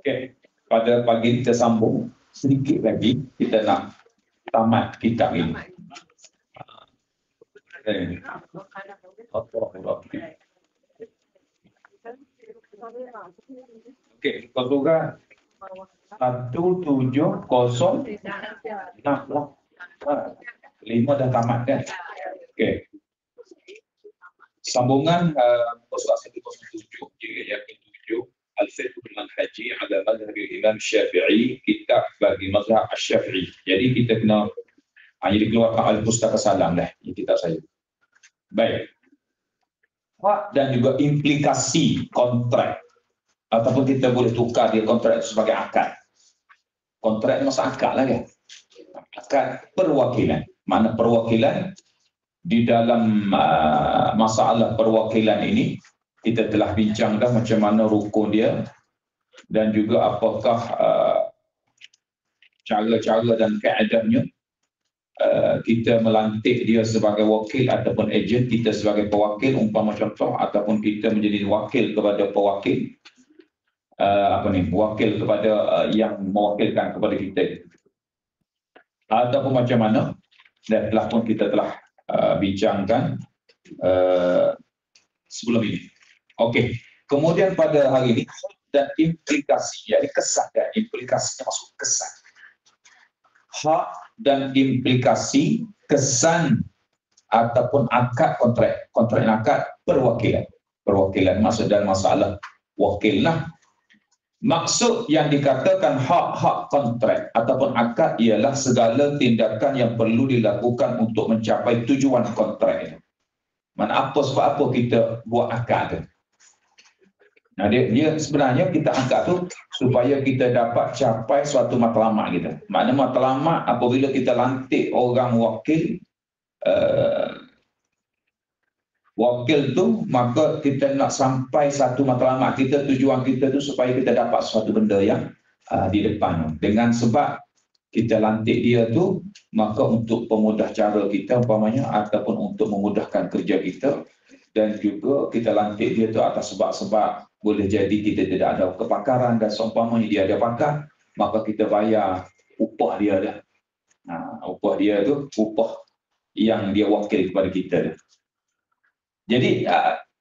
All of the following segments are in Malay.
Okey, pada pagi ini kita sambung sedikit lagi, kita nak tamat kitab ini. Okey, surah 170 5 dah tamat kan? Okey. Sambungan surah 107 jilid yang ke-7 Al-Fiqh Al-Manhaji ala Madhhab Imam Syafi'i, kitab bagi mazhab Asy-Syafi'i. Jadi kita kena jadi keluarkan Al-Pustaka Salam dah, ini kitab saya. Baik. Hak dan juga implikasi kontrak, ataupun kita boleh tukar dia kontrak itu sebagai akad. Kontrak masa akad lah kan? Akad perwakilan. Mana perwakilan di dalam masalah perwakilan ini kita telah bincang dah macam mana rukun dia dan juga apakah cara-cara dan kaedahnya kita melantik dia sebagai wakil ataupun ejen, kita sebagai pewakil umpama contoh, ataupun kita menjadi wakil kepada pewakil wakil kepada yang mewakilkan kepada kita, ataupun macam mana, dan telah pun kita telah bincangkan sebelum ini. Okey, kemudian pada hari ini dan implikasi, jadi kesan dan implikasinya masuk kesan. Hak dan implikasi kesan ataupun akad kontrak dan akad perwakilan. Perwakilan maksud dan masalah wakil lah. Maksud yang dikatakan hak-hak kontrak ataupun akad ialah segala tindakan yang perlu dilakukan untuk mencapai tujuan kontrak itu. Mana apa sebab apa kita buat akad tu? Nah, dia sebenarnya kita angkat tu supaya kita dapat capai suatu matlamat kita. Makna matlamat apabila kita lantik orang wakil, wakil tu, maka kita nak sampai satu matlamat kita, tujuan kita tu supaya kita dapat suatu benda yang di depan. Dengan sebab kita lantik dia tu, maka untuk pemudah cara kita umpamanya, ataupun untuk memudahkan kerja kita, dan juga kita lantik dia tu atas sebab-sebab boleh jadi kita tidak ada kepakaran dan seumpamanya dia ada pakar, maka kita bayar upah dia dah. Upah dia tu upah yang dia wakil kepada kita dah. Jadi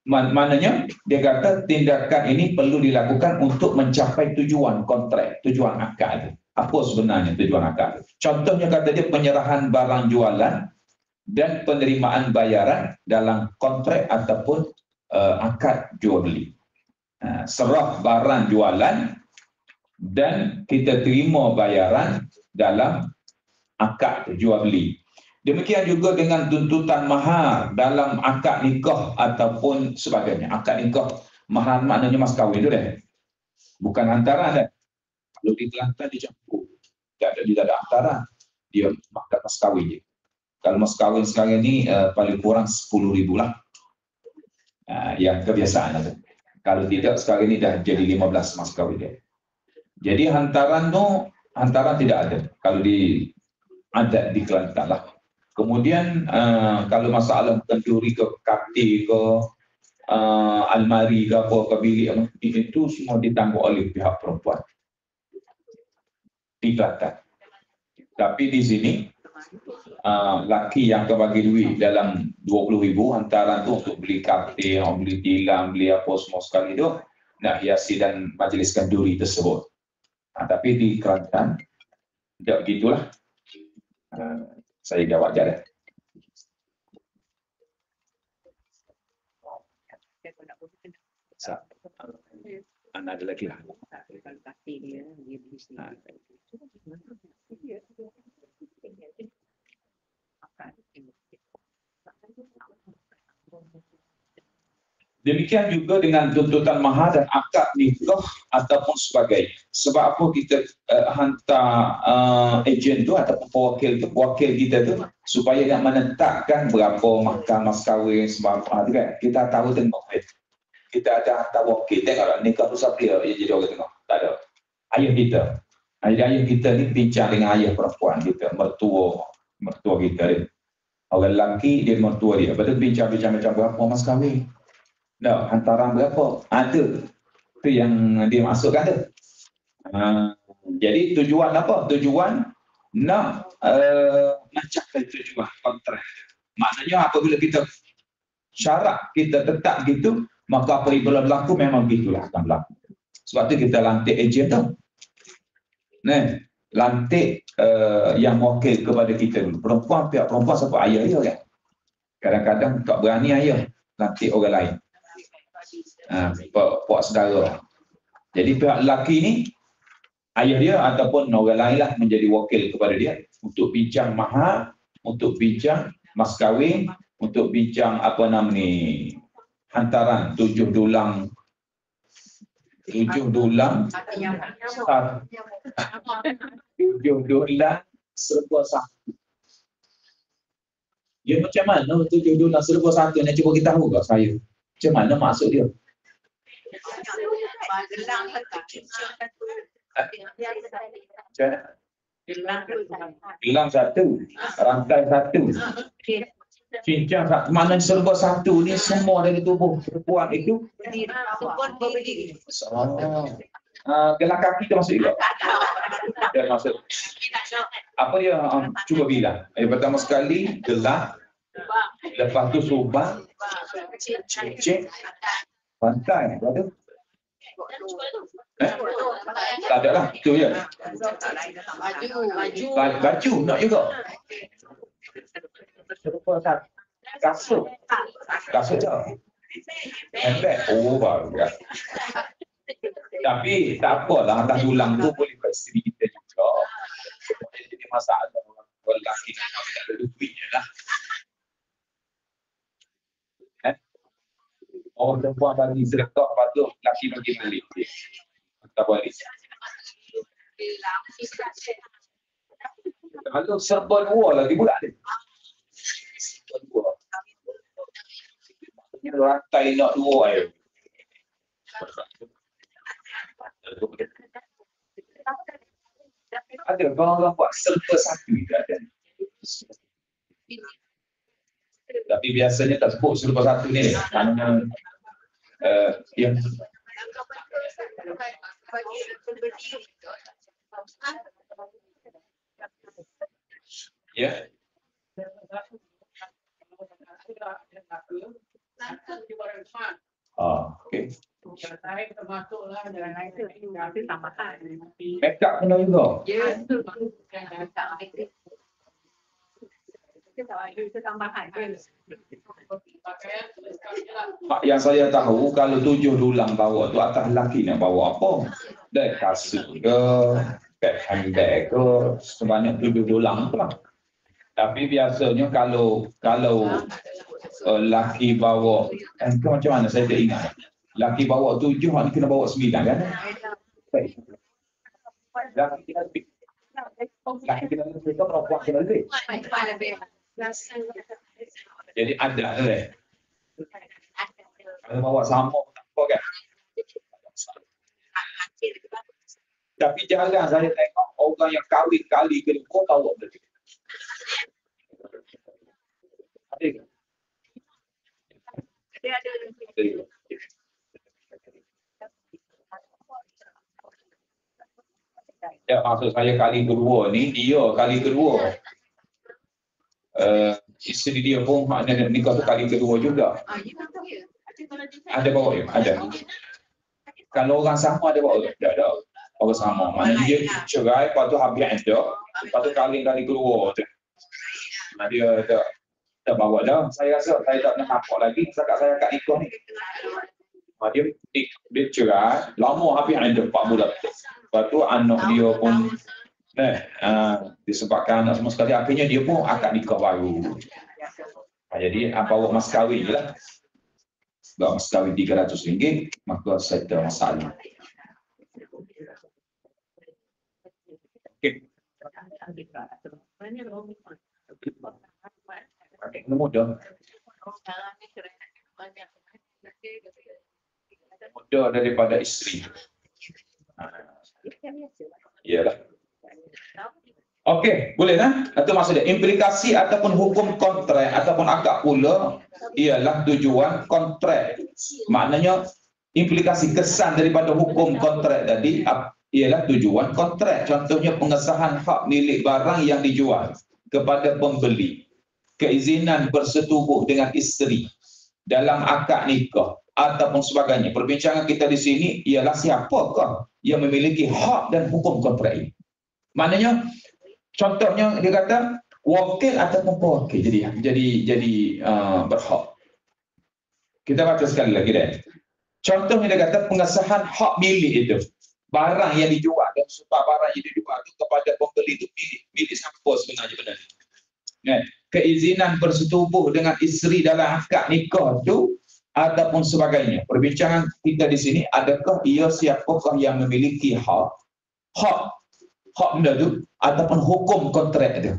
maknanya dia kata tindakan ini perlu dilakukan untuk mencapai tujuan kontrak, tujuan akad. Apa sebenarnya tujuan akad? Contohnya kata dia penyerahan barang jualan dan penerimaan bayaran dalam kontrak ataupun akad jual beli. Serah barang jualan dan kita terima bayaran dalam akad jual beli. Demikian juga dengan tuntutan mahar dalam akad nikah ataupun sebagainya. Akad nikah, mahar maknanya mas kahwin tu dah. Bukan hantaran dah. Kalau di Kelantan dicampur. Dia ada hantaran. Dia makan mas kahwin je. Kalau mas kahwin sekarang ni paling kurang 10,000 lah. Yang kebiasaan lah tu. Kalau tidak sekarang ini dah jadi 15 mas kahwin dia. Jadi hantaran tu, hantaran tidak ada. Kalau di adat di Kelantan lah. Kemudian kalau masalah kenduri ke katil ke almari ke apa ke bilik itu semua ditanggung oleh pihak perempuan di Kelantan. Tapi di sini laki yang akan bagi duit dalam 20,000 hantaran tu untuk beli katil, beli tilam, beli apa semua sekali tu nak hiasi dan majlis kenduri tersebut. Tapi di Kelantan tidak begitulah. Saya jawab je dah. Anak ada lagi lah. Demikian juga dengan tuntutan mahar dan akad nikah ataupun sebagainya. Sebab apa kita hantar ejen tu ataupun wakil kita tu supaya nak menetapkan berapa mahkah mas kahwin sebab tu kan. Kita tahu tengok kita ada hantar wakil, tengoklah nikah tu siapa dia jadi orang tengok. Tak ada. Ayah kita. Ayah kita ni bincang dengan ayah perempuan kita, mertua kita ni. Orang lelaki dia mertua dia. Betul bincang macam berapa mas kahwin. Dah, hantaran berapa? Ada. Itu yang dia masukkan tu. Jadi tujuan apa? Tujuan nak mencapai tujuan kontrak. Maknanya apabila kita syarat kita tetap gitu, maka apabila berlaku memang gitulah akan berlaku. Sebab tu kita lantik ejen tu. Nah, lantik yang wakil kepada kita dulu. Perempuan, pihak perempuan sebab ayah dia kan. Kadang-kadang tak berani ayah lantik orang lain. Puak saudara. Jadi pihak lelaki ni, ayah dia ataupun orang lain lah menjadi wakil kepada dia untuk bincang mahar, untuk bincang mas kahwin, untuk bincang apa nama ni, hantaran 7 dulang serba satu. Dia macam mana 7 dulang serba satu ni, cuba kita tahu kat saya. Macam mana maksud dia? Gelang satu, rantai satu, cincang satu. Mana serba satu ni semua dari tubuh perempuan itu. Gelang kaki tu masuk juga. Dia masuk. Apa dia? Cuba bilang. Pertama sekali gelang, lepas tu subang, cincin, rantai. Ada? Tak ada lah, itu je. Baju nak juga. Kasut je. Handbag. Oh, baru ya. Tapi tak apalah, atas tulang tu boleh buat isteri kita juga. Jadi masalah orang lelaki nak kahwin tak ada duitnya lah. Orang perempuan bagi sedekah, lepas tu lelaki bagi balik. Tak boleh. Kalau serba dua lagi pula dia. Serba dua. Maksudnya rantai nak dua air. Ada orang buat serba satu tak ada. Tapi biasanya tak sebut serba satu ni kerana ya. Ya. Okey. Make up kena juga. Yang saya tahu kalau 7 dulang bawa tu atas lelaki nak bawa apa? Dah kasut ke, beg handbag ke, sebanyak 7 dulang tu lah. Tapi biasanya kalau lelaki bawa, macam mana saya tak ingat. Lelaki bawa 7, maknanya kena bawa 9 kan? Baik. Lelaki kena lebih. Lelaki kena lebih ke perempuan kena lebih. Jadi ada lah. Kalau bawa sama tak apa kan? Tapi jarang saya tengok orang yang kahwin kali kedua bawa beli. Ada ke? Ada. Ya, maksud saya kali kedua ni, dia kali kedua. Isteri dia pun maknanya nikah tu kali kedua juga. Ada bawa ya? Ada. Kalau orang sama ada bawa? Tak ada. Orang sama. Maknanya dia cerai, lepas tu habis ada. Lepas tu kali kedua tu. Dia tak bawa dah. Saya rasa saya tak nak nampak lagi. Setakat saya kat nikah ni. Dia cerai, lama habis ada 4 bulan. Lepas tu anak dia pun disebabkan anak semua sekali, akhirnya dia pun akad nikah baru. Jadi bawa mas kahwin je lah. Bawa mas kahwin RM300, maka settle masalah. Okay. Pakai mudah. Mudah daripada isteri. Iyalah. Okey, boleh kan? Itu maksudnya implikasi ataupun hukum kontrak ataupun akad pula ialah tujuan kontrak. Maknanya implikasi kesan daripada hukum kontrak tadi ialah tujuan kontrak. Contohnya pengesahan hak milik barang yang dijual kepada pembeli, keizinan bersetubuh dengan isteri dalam akad nikah ataupun sebagainya. Perbincangan kita di sini ialah siapakah yang memiliki hak dan hukum kontrak ini. Maknanya contohnya dia kata wakil ataupun pewakil jadi berhak. Kita baca sekali lagi deh. Contohnya dia kata pengesahan hak milik itu. Barang yang dijual dan sebab barang yang dijual itu kepada pembeli itu milik siapa sebenarnya benar. Keizinan bersetubuh dengan isteri dalam akad nikah itu ataupun sebagainya. Perbincangan kita di sini, adakah ia siapakah yang memiliki hak benda itu ataupun hukum kontrak itu.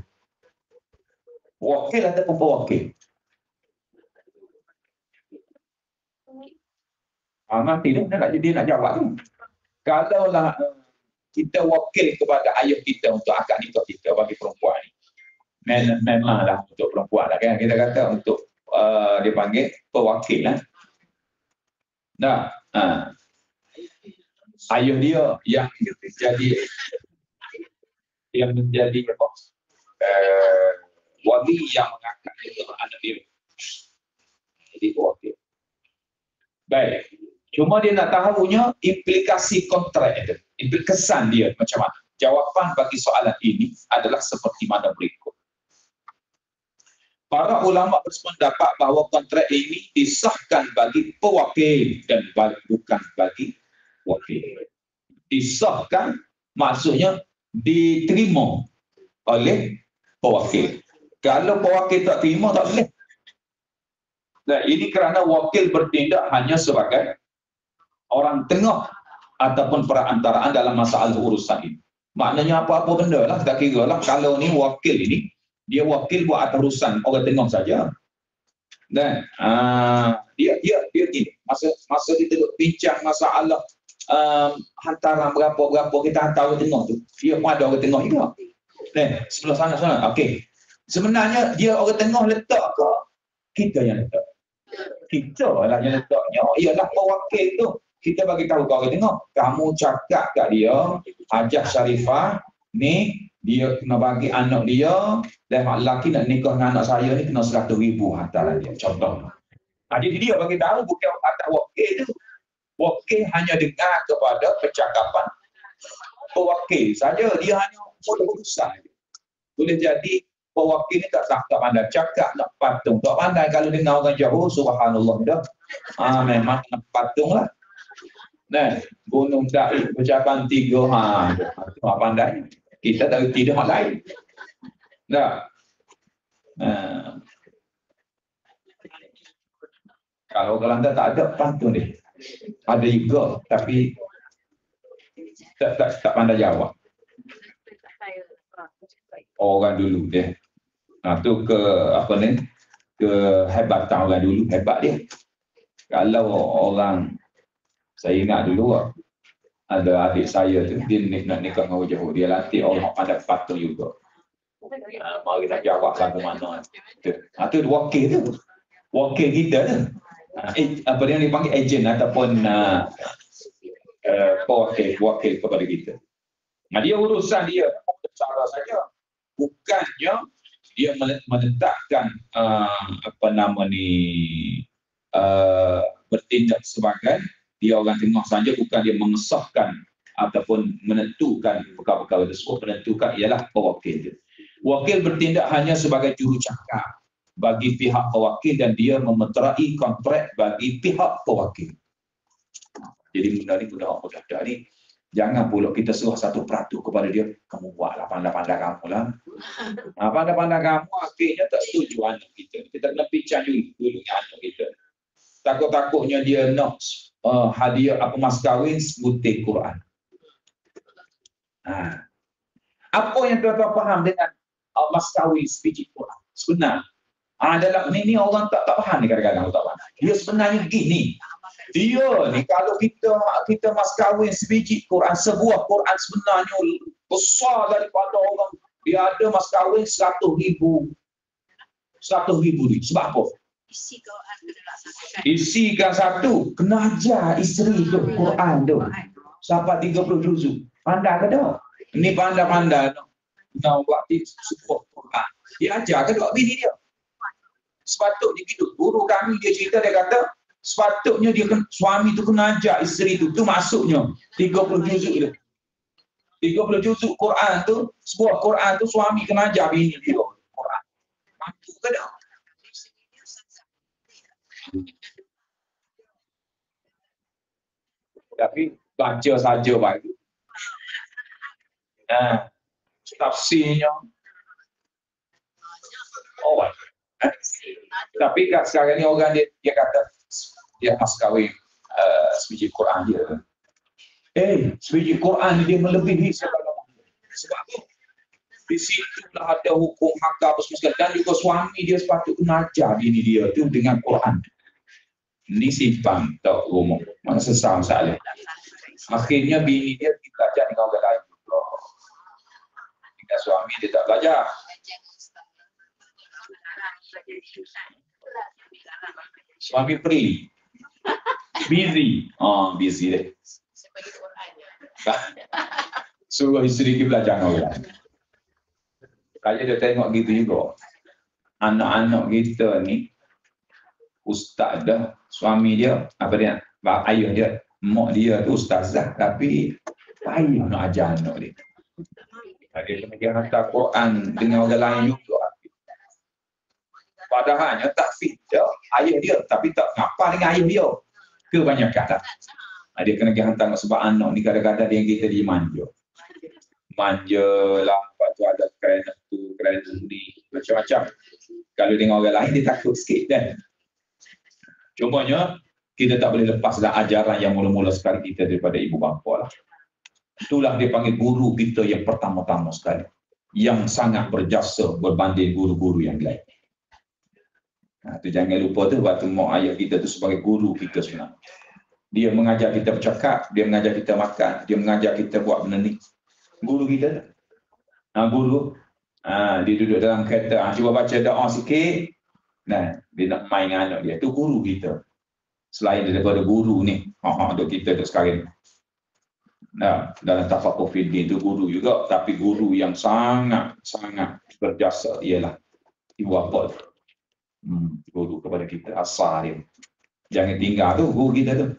Wakil ataupun pewakil. Nanti dia nak jawab tu. Kalaulah kita wakil kepada ayah kita untuk akad nikah kita bagi perempuan ni, memanglah untuk perempuan lah kan, kita kata untuk dia panggil pewakil lah. Nah, ayah dia yang menjadi wali yang mengangkat anak dia. Jadi pewakil. Baik. Cuma dia nak tahunya implikasi kontrak itu, kesan dia macam mana. Jawapan bagi soalan ini adalah seperti mana berikut. Para ulama bersependapat bahawa kontrak ini disahkan bagi pewakil dan bukan bagi wakil. Disahkan maksudnya diterima oleh pewakil. Kalau pewakil tak terima, tak boleh. Nah, ini kerana wakil bertindak hanya sebagai orang tengah ataupun perantaraan dalam masalah urusan ini. Maknanya apa-apa benda lah, tak kira lah. Kalau ni wakil ini, dia wakil buat atas urusan orang tengah saja. Dan dia gini, masa kita bincang masalah hantaran berapa-berapa kita hantar orang tengah tu, dia pun ada orang tengah juga. Sebelah sana. Okey. Sebenarnya dia orang tengah letak ke kita yang letak? Kita lah yang letaknya. Ialah pewakil tu. Kita bagi tahu ke orang tengah, kamu cakap kat dia, Hajah Sharifah ni dia kena bagi anak dia, dan mak lelaki nak nikah dengan anak saya ni kena 100,000 hantaran dia. Contoh. Jadi dia bagi tahu bukan atas wakil tu. Wakil hanya dengar kepada percakapan pewakil saja. Dia hanya urusan. Boleh jadi pewakil ni tak pandai cakap, tak patung, tak pandai. Kalau dengar orang jauh, subhanallah dah. Memang kena patung lah. Nah, gunung Daik ucapan 3 itu pandai. Kita tak reti dia hak lain. Nah. Kalau Kelantan tak ada pantun dia. Ada juga tapi tak pandai jawab. Orang dulu dia. Tu kehebatan orang dulu, hebat dia. Kalau orang, saya ingat dulu ada adik saya tu, dia nak nikah dengan orang jauh, dia latih orang pandai patut juga. Mari nak jawab lagu mana. Tu wakil tu. Wakil kita tu. Apa dia dipanggil ejen ataupun wakil kepada kita. Dia urusan dia cara saja. Bukannya dia menetapkan bertindak sebagai dia orang tengah saja, bukan dia mengesahkan ataupun menentukan perkara-perkara tersebut. Menentukan ialah pewakil. Wakil bertindak hanya sebagai jurucakap bagi pihak pewakil dan dia memeterai kontrak bagi pihak pewakil. Jadi benda ni mudah dah ni. Jangan pula kita suruh 1% kepada dia, kamu buatlah pandai-pandai kamu lah. Pandai-pandai kamu akhirnya tak setuju anak kita. Kita kena bincang dulu anak kita. Takut-takutnya dia nak hadiah mas kahwin sebutir Quran. Apa yang tuan-tuan faham dengan mas kahwin sebiji Quran? Sebenarnya dalam ni orang tak faham ni, kadang-kadang tak faham. Dia sebenarnya begini. Dia ni kalau kita mas kahwin sebiji Quran, sebuah Quran sebenarnya besar daripada orang. Dia ada mas kahwin 100,000 ni. Sebab apa? Isikan satu, kena ajar isteri tu Quran tu sampai 30 juzuk. Pandai ke tak? Ini pandai-pandai nak buat support Quran. Dia ajar ke tak bini dia? Sepatutnya gitu. Guru kami dia cerita, dia kata sepatutnya dia suami tu kena ajar isteri tu. Tu maksudnya 30 juzuk tu. 30 juzuk Quran tu, sebuah Quran tu suami kena ajar bini dia Quran. Mampu ke tak? Tapi baca saja baik. Tafsirnya. Oh, tapi sekarang ni orang dia kata dia mas kahwin sebiji Quran dia. Sebiji Quran dia melebihi segala-galanya. Sebab apa? Di situ lah ada hukum hakka apa semua, dan juga suami dia sepatutnya ajar bini dia tu dengan Quran. Ni simpang tak rumah. Mana sesam salah. Akhirnya bini dia belajar dengan orang lain. Dengan suami dia tak belajar. Suami free. Busy. Busy deh. Suruh isteri dia belajar dengan orang. Kalau dia tengok gitu juga. Anak-anak kita ni, ustaz dah, suami dia, apa dia, ayah dia, mak dia tu ustazah, tapi ayah nak ajar anak dia. Dia kena hantar Quran dengan orang lain juga. Padahalnya tak fit dia, ayah dia, tapi tak ngapa dengan ayah dia. Kebanyakan tak. Dia kena hantar sebab anak ni kadang-kadang dia kita dimanja. Manja lah, lepas tu ada keren tu, keren ni, macam-macam. Kalau dengan orang lain, dia takut sikit kan. Cumanya, kita tak boleh lepaslah ajaran yang mula-mula sekali kita daripada ibu bapa lah. Itulah dia panggil guru kita yang pertama-tama sekali. Yang sangat berjasa berbanding guru-guru yang lain. Tu jangan lupa tu, waktu mak ayah kita tu sebagai guru kita sebenarnya. Dia mengajar kita bercakap, dia mengajar kita makan, dia mengajar kita buat benda ni. Guru kita. Guru. Dia duduk dalam kereta. Cuba baca doa sikit. Nah, dia nak main dengan anak dia. Itu guru kita. Selain daripada guru ni. Untuk kita tu sekarang. Dalam tafakuh fiddin itu guru juga. Tapi guru yang sangat berjasa ialah ibu bapa tu. Guru kepada kita. Asal dia. Jangan tinggal tu guru kita tu.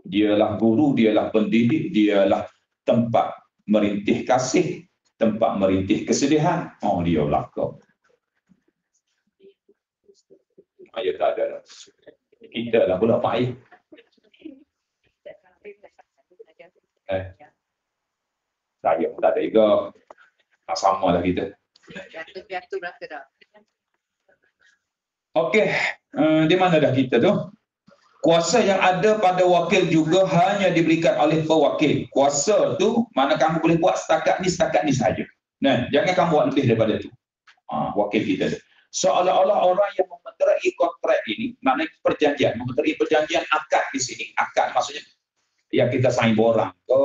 Dialah guru, dialah pendidik, dialah tempat merintih kasih, tempat merintih kesedihan. Dia belakang. Ayah tak ada. Kita lah pula Pak Ayah. Saya pun tak ada juga. Sama lah kita. Okey. Di mana dah kita tu? Kuasa yang ada pada wakil juga hanya diberikan oleh pewakil. Kuasa tu mana kamu boleh buat setakat ni saja. Nah, jangan kamu buat lebih daripada itu. Wakil kita tu. Seolah-olah orang yang memeterai kontrak ini, maknanya perjanjian, memeterai perjanjian akad di sini. Akad maksudnya yang kita sign borang ke,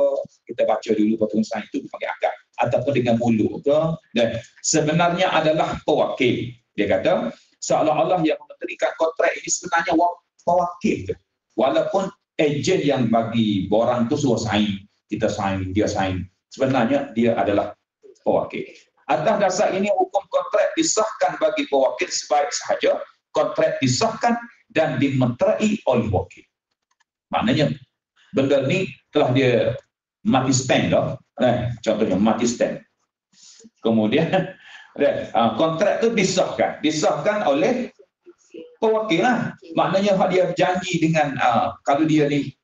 kita baca dulu potong sign itu dipanggil akad, ataupun dengan mulut ke. Dan sebenarnya adalah pewakil. Dia kata seolah-olah yang memeterikan kontrak ini sebenarnya pewakil. Walaupun ejen yang bagi borang tu suruh sign, kita sign, dia sign, sebenarnya dia adalah pewakil. Atas dasar ini hukum kontrak disahkan bagi pewakil sebaik sahaja kontrak disahkan dan dimeterai oleh wakil. Maknanya benda ni telah dia mati stand dah. Contohnya mati stand. Kemudian kontrak tu disahkan oleh pewakil lah. Maknanya dia janji dengan kalau dia ni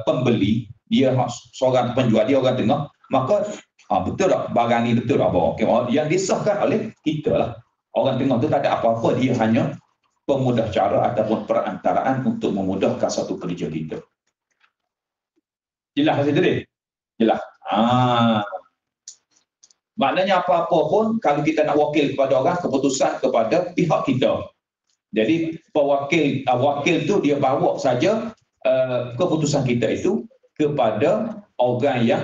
pembeli, dia seorang penjual, dia orang tengah, maka betul tak barang ni betul tak bawa. Yang disahkan oleh kita lah. Orang tengah tu tak ada apa-apa, dia hanya pemudah cara ataupun perantaraan untuk memudahkan satu kerja kita. Jelas situ dia? Jelas. Maknanya apa-apa pun kalau kita nak wakil kepada orang, keputusan kepada pihak kita. Jadi wakil tu dia bawa saja keputusan kita itu kepada orang yang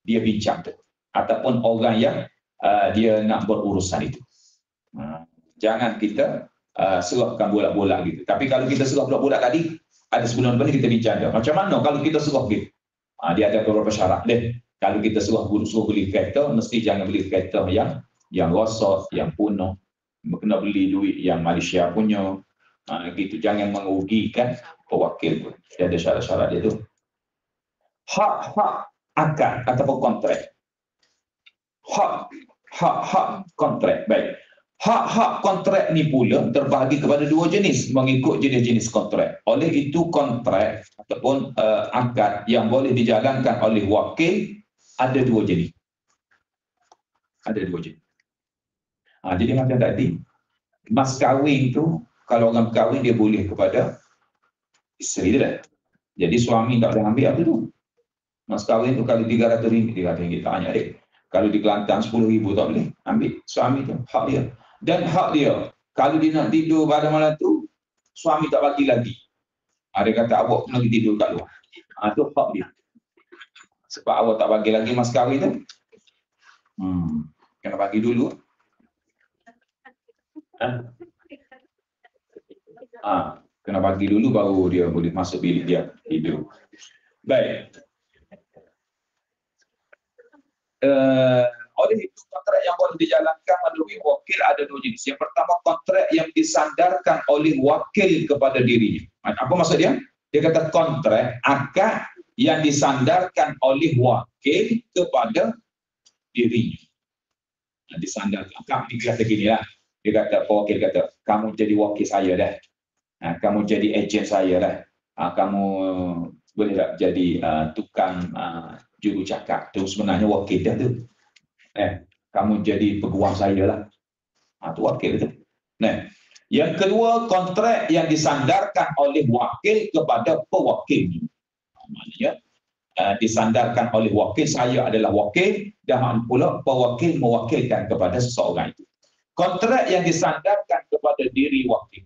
dia bincang tu, ataupun orang yang dia nak berurusan itu. Jangan kita serahkan bola-bola gitu. Tapi kalau kita serah bola-bola tadi, ada sebelum ni kita bincang dia. Macam mana kalau kita serah gitu? Dia ada beberapa syarat. Kalau kita suruh beli kereta, mesti jangan beli kereta yang rosak, yang punah. Kena beli duit yang Malaysia punya. Gitu, jangan merugikan pewakil tu. Dia ada syarat-syarat dia tu. Hak-hak akad ataupun kontrak. Hak kontrak. Baik. Hak-hak kontrak ni pula terbahagi kepada dua jenis mengikut jenis-jenis kontrak. Oleh itu kontrak ataupun akad yang boleh dijalankan oleh wakil ada dua jenis. Ada dua jenis. Jadi macam tadi, mas kahwin tu, kalau orang kahwin dia boleh kepada isteri dia. Jadi suami tak boleh ambil apa tu. Mas kahwin tu kali RM300, RM300 tanya dia. Kalau di Kelantan RM10,000 tak boleh ambil suami tu, hak dia. Dan hak dia, kalau dia nak tidur pada malam tu, suami tak bagi lagi. Dia kata awak nak tidur kat luar. Tu hak dia. Sebab awak tak bagi lagi mas kahwin tu. Kena bagi dulu. Kena bagi dulu baru dia boleh masuk bilik dia tidur. Baik. Oleh itu kontrak yang boleh dijalankan melalui wakil ada dua jenis. Yang pertama kontrak yang disandarkan oleh wakil kepada dirinya. Apa maksud dia? Dia kata kontrak akad yang disandarkan oleh wakil kepada dirinya. Disandarkan. Akad ni kata gini lah. Dia kata, wakil kata, kamu jadi wakil saya dah. Kamu jadi ejen saya dah. Kamu boleh tak jadi tukang juru cakap. Itu sebenarnya wakil dah tu. Kamu jadi peguam saya lah. Itu wakil tu. Yang kedua, kontrak yang disandarkan oleh wakil kepada pewakil. Maknanya, disandarkan oleh wakil, saya adalah wakil, dan pula pewakil mewakilkan kepada seseorang itu. Kontrak yang disandarkan kepada diri wakil.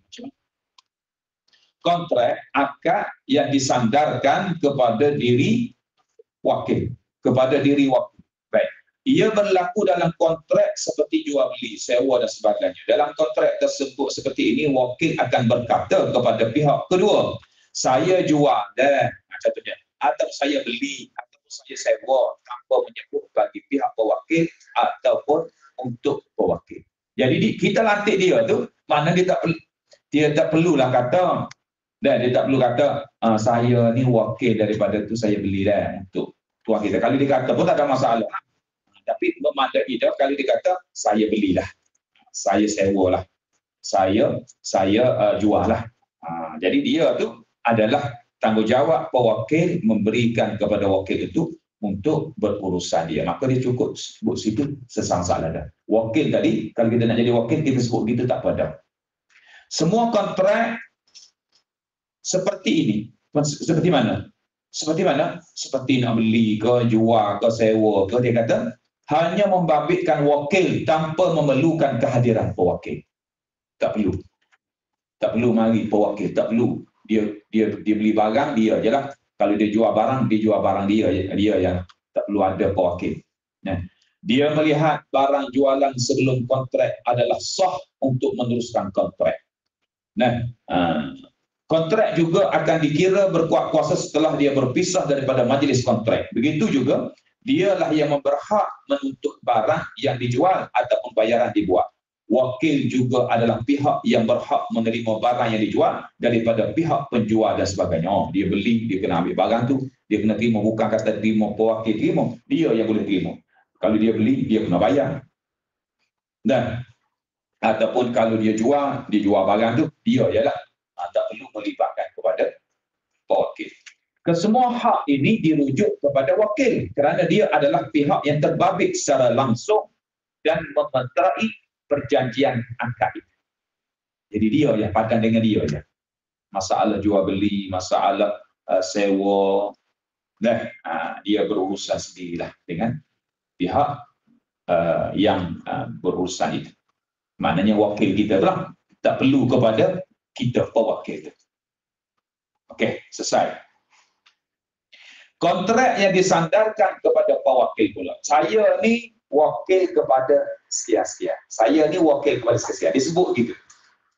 Kontrak akad yang disandarkan kepada diri wakil. Kepada diri wakil. Baik. Ia berlaku dalam kontrak seperti jual beli, sewa dan sebagainya. Dalam kontrak tersebut seperti ini, wakil akan berkata kepada pihak kedua, saya jual dan contohnya, atau saya beli, atau saya sewa tanpa menyebut bagi pihak pewakil ataupun untuk pewakil. Jadi kita lantik dia tu, mana dia tak perlulah kata, dan dia tak perlu kata saya ni wakil daripada tu saya beli dah untuk tuan kita. Kalau dia kata pun tak ada masalah. Tapi memandai dia kalau dia kata saya belilah, saya sewalah, saya jual lah. Jadi dia tu adalah tanggungjawab pewakil memberikan kepada wakil itu untuk berurusan dia. Maka dia cukup sebut situ sesang-salah dah. Wakil tadi, kalau kita nak jadi wakil, kita sebut gitu tak pada. Semua kontrak seperti ini. Seperti mana? Seperti mana? Seperti nak beli ke, jual ke, sewa ke, dia kata hanya membabitkan wakil tanpa memerlukan kehadiran pewakil. Tak perlu. Tak perlu mari pewakil, tak perlu. Dia beli barang, dia je lah. Kalau dia jual barang, dia jual barang dia yang tak perlu ada pewakil. Dia melihat barang jualan sebelum kontrak adalah sah untuk meneruskan kontrak. Kontrak juga akan dikira berkuat kuasa setelah dia berpisah daripada majlis kontrak. Begitu juga, dialah yang berhak menuntut barang yang dijual ataupun bayaran dibuat. Wakil juga adalah pihak yang berhak menerima barang yang dijual daripada pihak penjual dan sebagainya. Dia beli, dia kena ambil barang tu, dia kena terima, bukan kata terima pewakil terima, dia yang boleh terima. Kalau dia beli, dia kena bayar. Dan ataupun kalau dia jual barang tu, dia ialah tak perlu melibatkan kepada pewakil. Kesemua hak ini dirujuk kepada wakil kerana dia adalah pihak yang terbabit secara langsung dan mementerai perjanjian akad itu. Jadi dia yang padan dengan dia je. Masalah jual beli, masalah sewa, dan dia berurusan sendirilah dengan pihak yang berurusan itu. Maknanya wakil kita lah tak perlu kepada kita pewakil. Okey, selesai. Kontrak yang disandarkan kepada pewakil pula. Saya ni wakil kepada sekian-sekian. Saya ni wakil kepada sekian-sekian. Disebut gitu.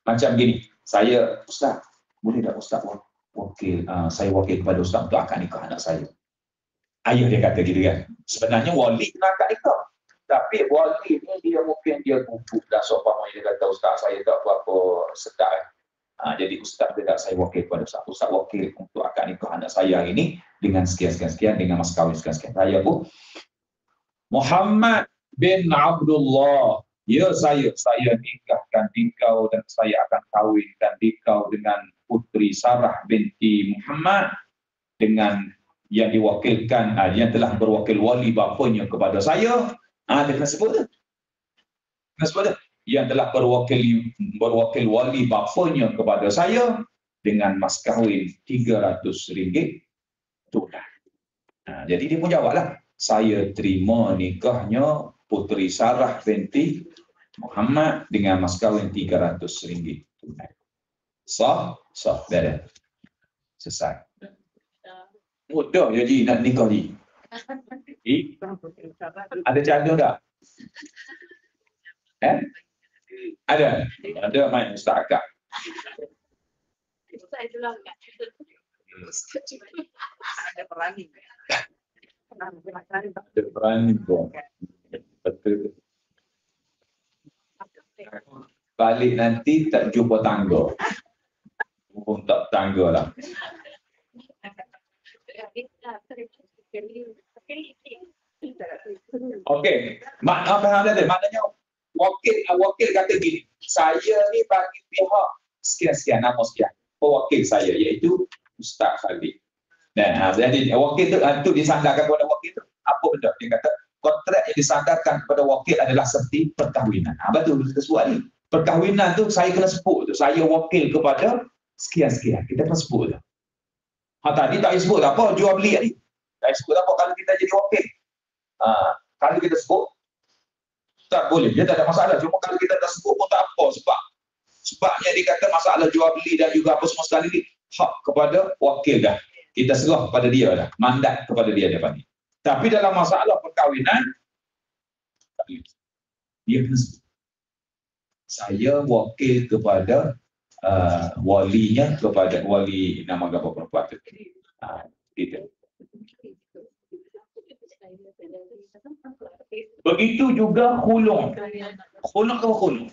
Macam gini. Saya, Ustaz, boleh tak Ustaz wakil? Saya wakil kepada Ustaz untuk akad nikah anak saya. Ayah dia kata gitu kan. Sebenarnya wali kena akad nikah. Tapi wali ni dia mungkin dia gugup dah sopang dia kata ustaz saya tak berapa sedap. Jadi ustaz dia tak saya wakil kepada ustaz. Ustaz wakil untuk akad nikah anak saya ini dengan sekian-sekian dengan mas kahwin sekian-sekian. Saya pun Muhammad bin Abdullah. Ya saya nikahkan engkau dan saya akan kahwinkan engkau dengan putri Sarah binti Muhammad dengan yang diwakilkan, yang telah berwakil wali bapanya kepada saya. Dia kena sebut tu. Kena sebut tu. Yang telah berwakil wali bapanya kepada saya dengan mas kahwin RM300 tunai. Jadi dia pun jawablah, saya terima nikahnya putri Sarah binti Muhammad dengan mas kahwin RM300 tunai. Sah, dah. Selesai. Mudah je Ji nak nikah Ji. Ada cara tak? Ada main Ustaz Akak. Ada berani. Ada berani pun. Betul. Balik nanti tak jumpa tangga. Pun tak tangga lah. Okey, maknanya wakil kata gini, saya ni bagi pihak sekian-sekian nama sekian, pewakil saya iaitu Ustaz Khalid. Jadi wakil tu disandarkan kepada wakil tu apa benda? Dia kata kontrak yang disandarkan kepada wakil adalah seperti perkahwinan. Betul kita sebut ni. Perkahwinan tu saya kena sebut tu, saya wakil kepada sekian-sekian. Kita kena sebut tu. Tadi tak sebut apa jual beli tadi. Tak sebut apa kalau kita jadi wakil. Kalau kita sebut tak boleh, dia tak ada masalah. Cuma kalau kita tak sebut pun tak apa sebabnya dia kata masalah jual beli dan juga apa semua sekali ni hak kepada wakil dah. Kita serah kepada dia dah. Mandat kepada dia panggil. Tapi dalam masalah perkahwinan dia kena sebut. Saya wakil kepada walinya, kepada wali nama gapa perempuan tu. Gitu. Begitu juga khulung. Khulung apa khulung?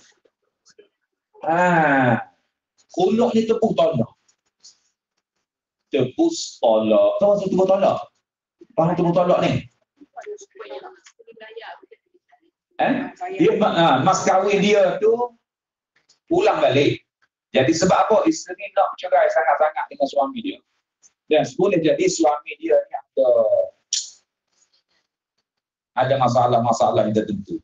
Khulung ni tepuk tolak. Tepuk tolak. Tahu maksud tepuk tolak? Faham tepuk tolak ni? Dia mas kahwin dia tu pulang balik. Jadi sebab apa? Isteri nak cerai sangat-sangat dengan suami dia. Dan boleh jadi suami dia ni ada masalah-masalah yang tertentu.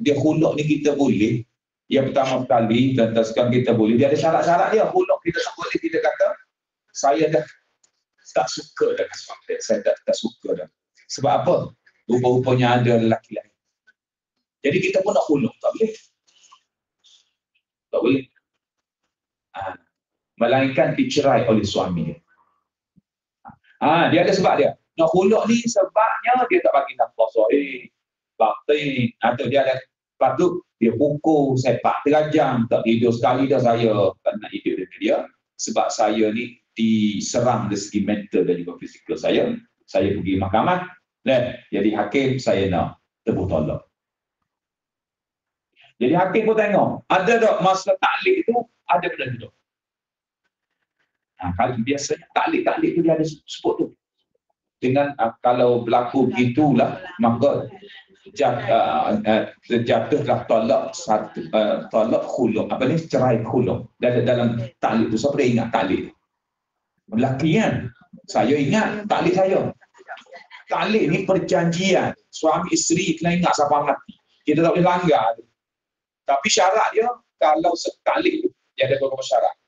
Dia khuluk ni kita boleh. Yang pertama sekali, dan sekarang kita boleh. Dia ada syarat-syarat dia. Khuluk kita tak boleh. Kita kata, saya dah tak suka dengan suami. Saya tak suka dah. Sebab apa? Rupa-rupanya ada lelaki lain. Jadi kita pun nak khuluk. Tak boleh. Tak boleh. Melainkan dicerai oleh suami dia. Dia ada sebab dia. Nak khuluk ni sebabnya dia tak bagi nafkah sahih, batin, atau dia ada, lepas tu dia pukul, sepak terajam, tak tidur sekali dah saya tak nak hidup dengan dia, sebab saya ni diserang dari segi mental dan juga fizikal saya pergi mahkamah, jadi hakim saya nak tebus tolak. Jadi hakim pun tengok, ada tak masa taklik tu, ada benda tu. Kalau biasanya taklik tu dia ada sebut tu. Dengan kalau berlaku gitulah maka terjatuhlah tolak khuluk, apa ni, cerai khuluk. Dalam taklik tu siapa dia ingat taklik lelaki kan? Saya ingat taklik saya. Taklik ni perjanjian suami isteri, kena ingat siapa mati, kita tak boleh langgar. Tapi syarat dia kalau taklik dia ada beberapa syarat.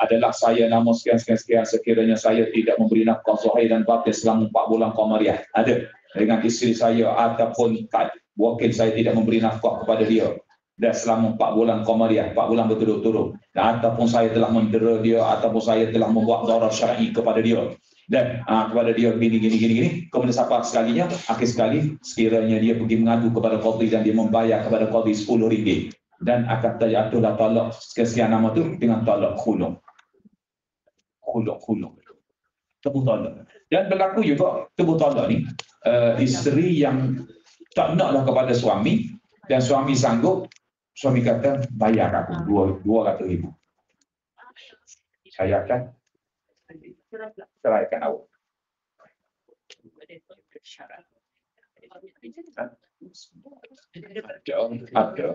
Adalah saya nama sekian sekiranya saya tidak memberi nafkah zahir dan batin selama 4 bulan qamariah. Ada dengan isteri saya ataupun wakil saya tidak memberi nafkah kepada dia dan selama 4 bulan qamariah, 4 bulan berturut-turut, dan ataupun saya telah mendera dia ataupun saya telah membuat darar syar'i kepada dia dan kepada dia gini. Kemudian siapa sekalinya, akhir sekali sekiranya dia pergi mengadu kepada qadhi dan dia membayar kepada qadhi RM10 dan akan terjatuhlah talak sekian nama tu dengan talak khuluk. Tebuh tolak. Dan berlaku juga tebuh tolak ni, isteri yang tak naklah kepada suami, dan suami sanggup, suami kata, bayar aku 200,000. Saya akan ceraikan awak. Ada.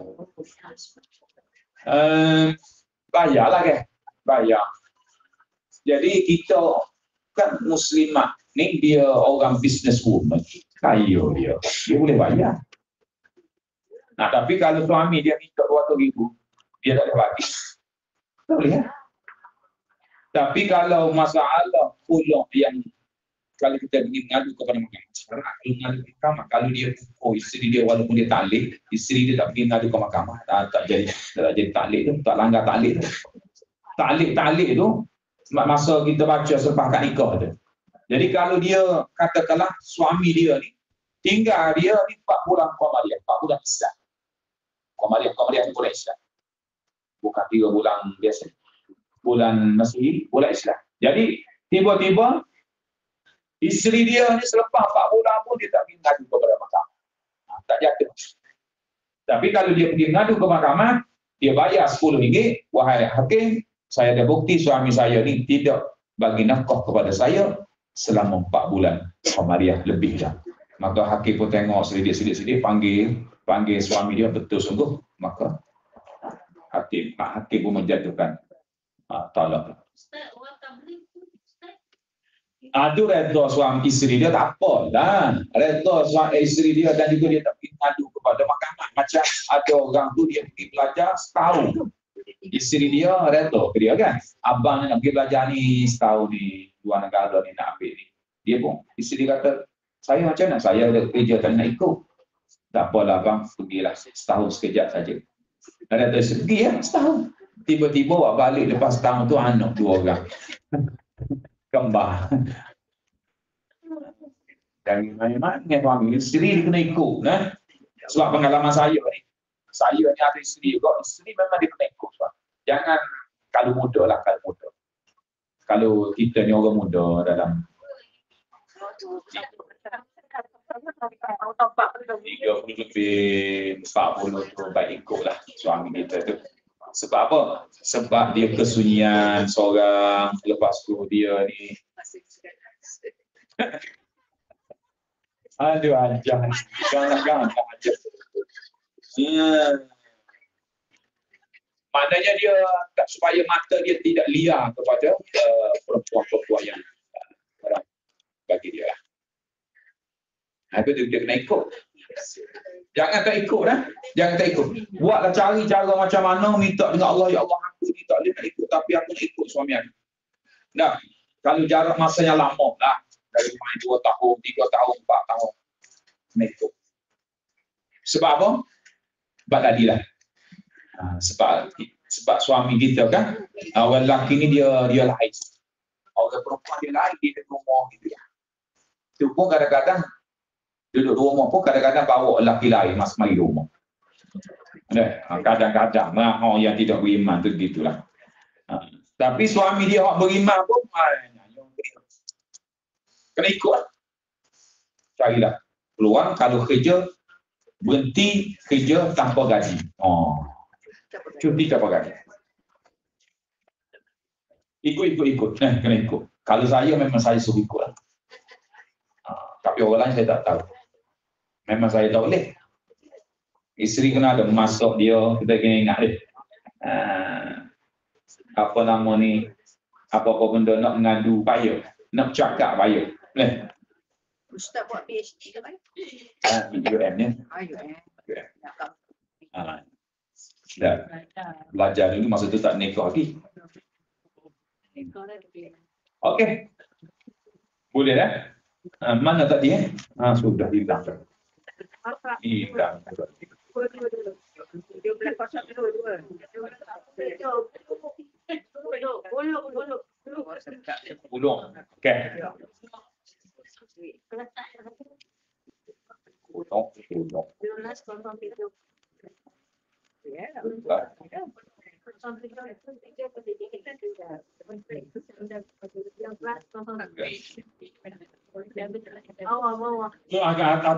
Bayarlah kan? Bayar. Jadi kita kan muslimat ni dia orang business woman. Kaya dia boleh bayar. Nah, tapi kalau suami dia minta 200,000, dia tak boleh bagi. Tak boleh ya? Tapi kalau masalah pulang yang kalau kita ingin mengadu kepada mahkamah, kalau dia isteri dia walaupun dia taklid, isteri dia tak pergi mengadu ke mahkamah, tak jadi taklid tu, tak langgar taklid tu. Taklid tu masa kita baca selepas akad nikah tu. Jadi kalau dia katakanlah suami dia ni tinggal dia ni 4 bulan Qamariyah, 4 bulan Islam. Qamariyah ni bulan Islam. Bukan 3 bulan biasa. Bulan Masihi, bulan Islam. Jadi tiba-tiba isteri dia ni selepas 4 bulan pun dia tak pergi ngadu kepada mahkamah. Tak jatuh. Tapi kalau dia pergi ngadu ke mahkamah, dia bayar RM10. Wahai hakim, saya ada bukti suami saya ni tidak bagi nafkah kepada saya selama 4 bulan Qamariyah lebih dah. Maka hakim pun tengok sedikit-sedikit panggil suami dia betul sungguh. Maka hakim pun menjatuhkan talak. Aduh redha suami isteri dia tak apa lah. Redha suami isteri dia dan juga dia tak pergi ngadu kepada mahkamah. Macam ada orang tu dia pergi belajar setahun. Isteri dia redha ke dia kan. Abang nak pergi belajar ni setahun ni. 2 negara ni nak ambil ni. Dia pun isteri kata, saya macam mana? Saya ada kerja tak nak ikut. Tak apalah bang, pergilah setahun sekejap saja. Ada isteri pergi ya setahun. Tiba-tiba awak balik lepas setahun tu anak 2 orang. Kembar. Dari mana suami isteri dia kena ikut nah. Sebab pengalaman saya ni ada isteri juga, isteri memang dia kena ikut. Jangan kalau muda lah, kalau kita ni orang muda dalam 30 lebih 40 tu baik ikutlah suami kita tu. Sebab apa? Sebab dia kesunyian seorang, lepas tu dia ni aduh ajar jangan ajar. Maknanya dia supaya mata dia tidak liar kepada perempuan-perempuan yang bagi dia lah. Itu dia kena ikut. Jangan tak ikut dah. Jangan tak ikut. Buatlah cari cara macam mana minta dengan Allah, ya Allah aku ni tak boleh nak ikut tapi aku nak ikut suami aku. Nah, kalau jarak masanya lama lah. Dari main 2 tahun, 3 tahun, 4 tahun. Kena ikut. Sebab apa? Sebab tadilah. Sebab suami kita kan, orang lelaki ni dia lain. Orang perempuan dia lain, dia duduk rumah gitu ya. Itu pun kadang-kadang duduk rumah pun kadang-kadang bawa lelaki lain masuk mari rumah. Kadang-kadang yang tidak beriman tu gitulah. Tapi suami dia yang beriman pun kena ikut. Carilah peluang kalau kerja berhenti kerja tanpa gaji. Cuti tanpa gaji. Ikut. Kena ikut. Kalau saya memang saya suruh ikut lah. Tapi orang lain saya tak tahu. Memang saya tak boleh. Isteri kena ada masuk dia, kita kena ingat dia. Apa nama ni, apa-apa benda nak mengadu payah, nak cakap payah. Ustaz buat PhD ke kan? UM ni. Dah. Belajar dulu masa tu tak nikah lagi. Okey. Boleh dah? Mana tadi sudah hilang. Hilang. Ulung. Okey. Ulung.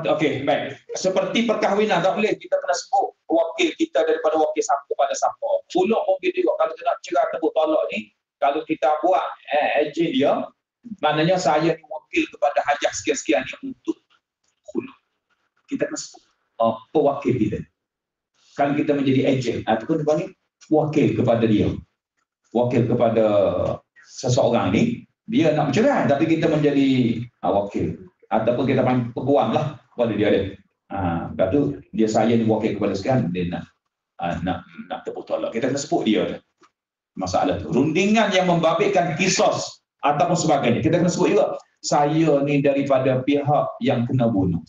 Okey, baik. Seperti perkahwinan, tak boleh kita kena sebut wakil kita daripada wakil siapa kepada siapa. Pulak mungkin juga kalau kita nak cerai tebuk tolak ni, kalau kita buat ejen dia, maknanya saya ni wakil kepada hajah sekian-sekian ni untuk pulak. Kita kena sebut pewakil kita. Kalau kita menjadi ejen, ataupun dipanggil wakil kepada dia. Wakil kepada seseorang ni, dia nak bercerai tapi kita menjadi wakil. Ataupun kita panggil peguam lah kepada dia. Lepas tu dia saya ni wakil kepada sekian, dia nak tepuk tolak. Kita kena sebut dia masalah tu. Rundingan yang membabitkan kisos ataupun sebagainya. Kita kena sebut juga, saya ni daripada pihak yang kena bunuh.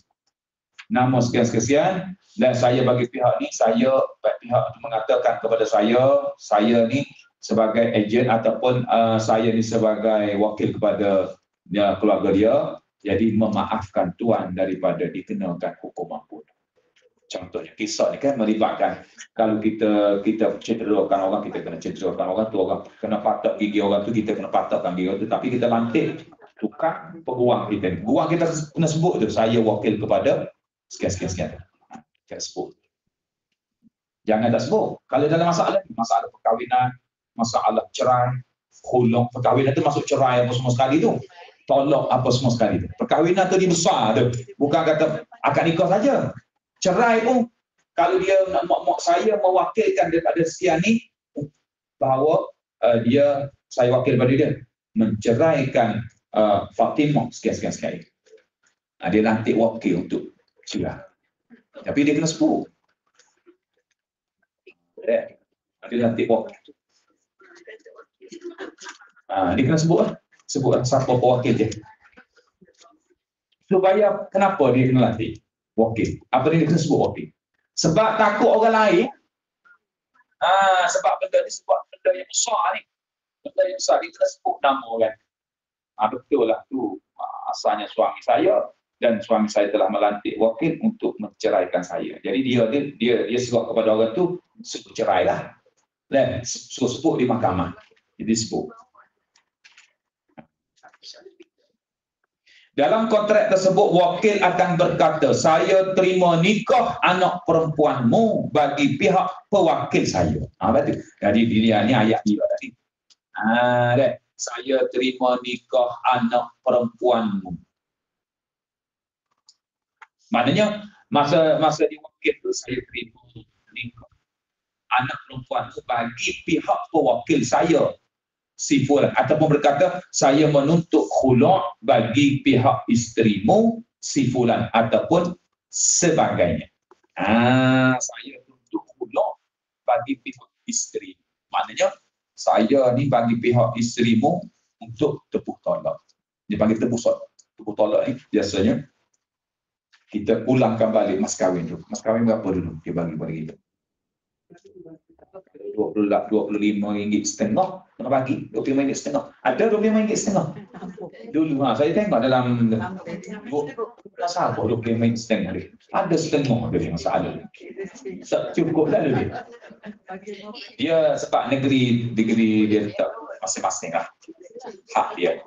Nama sekian-sekian, dan saya bagi pihak ni, saya pihak mengatakan kepada saya ni sebagai ejen ataupun saya ni sebagai wakil kepada keluarga dia, jadi memaafkan tuan daripada dikenakan hukuman bunuh. Contohnya kisah ni kan melibatkan, kalau kita cederakan orang, kita kena cederakan orang tu, orang kena patak gigi orang tu, kita kena patakkan gigi orang tu, tapi kita lantik tukang peguam kita. Peguam kita kena sebut tu, saya wakil kepada sekian-sekian. Kita sebut. Jangan tak sebut. Kalau dalam masalah perkahwinan, masalah cerai, khuluk, perkahwinan tu masuk cerai apa semua sekali tu. Tolak apa semua sekali tu. Perkahwinan tu dia besar tu. Bukan kata akad nikah saja. Cerai pun, kalau dia nak saya mewakilkan daripada sekian ni, bahawa saya wakil pada dia, menceraikan Fatimah sekian-sekian sekali. Dia nanti wakil untuk cerai. Tapi dia kena sebut. Dia nanti wakil. Dia kena sebut lah. Sebut lah siapa pewakil dia. Supaya kenapa dia kena latih wakil? Apa dia kena sebut wakil? Sebab takut orang lain. Sebab benda ni sebab benda yang besar ni. Benda yang besar, dia kena sebut nama orang. Betul lah tu. Asalnya suami saya, dan suami saya telah melantik wakil untuk menceraikan saya. Jadi dia sebut kepada orang tu, sebut cerai lah. Dan sebut di mahkamah. Jadi sebut. Dalam kontrak tersebut, wakil akan berkata, saya terima nikah anak perempuanmu bagi pihak pewakil saya. Betul. Jadi dia ni ayat dia tadi. Saya terima nikah anak perempuanmu. Maknanya masa dia wakil tu, saya terima nikah anak perempuanmu bagi pihak pewakil saya. Si fulan, ataupun berkata saya menuntut khuluk bagi pihak isterimu si fulan ataupun sebagainya. Saya tuntut khuluk bagi pihak isteri. Maknanya saya ni bagi pihak isterimu untuk tepuk tolak. Dia panggil tepuk tolak ni biasanya kita pulangkan balik mas kahwin tu. Mas kahwin berapa dulu dia bagi pada kita? RM25.5 kena bagi, RM25.5. Ada RM25.5. Dulu saya tengok dalam masalah RM25.5 dia. Ada setengah dia masalah. Tak cukup lah dia. Dia sebab negeri dia tak masing-masing lah. Hak dia.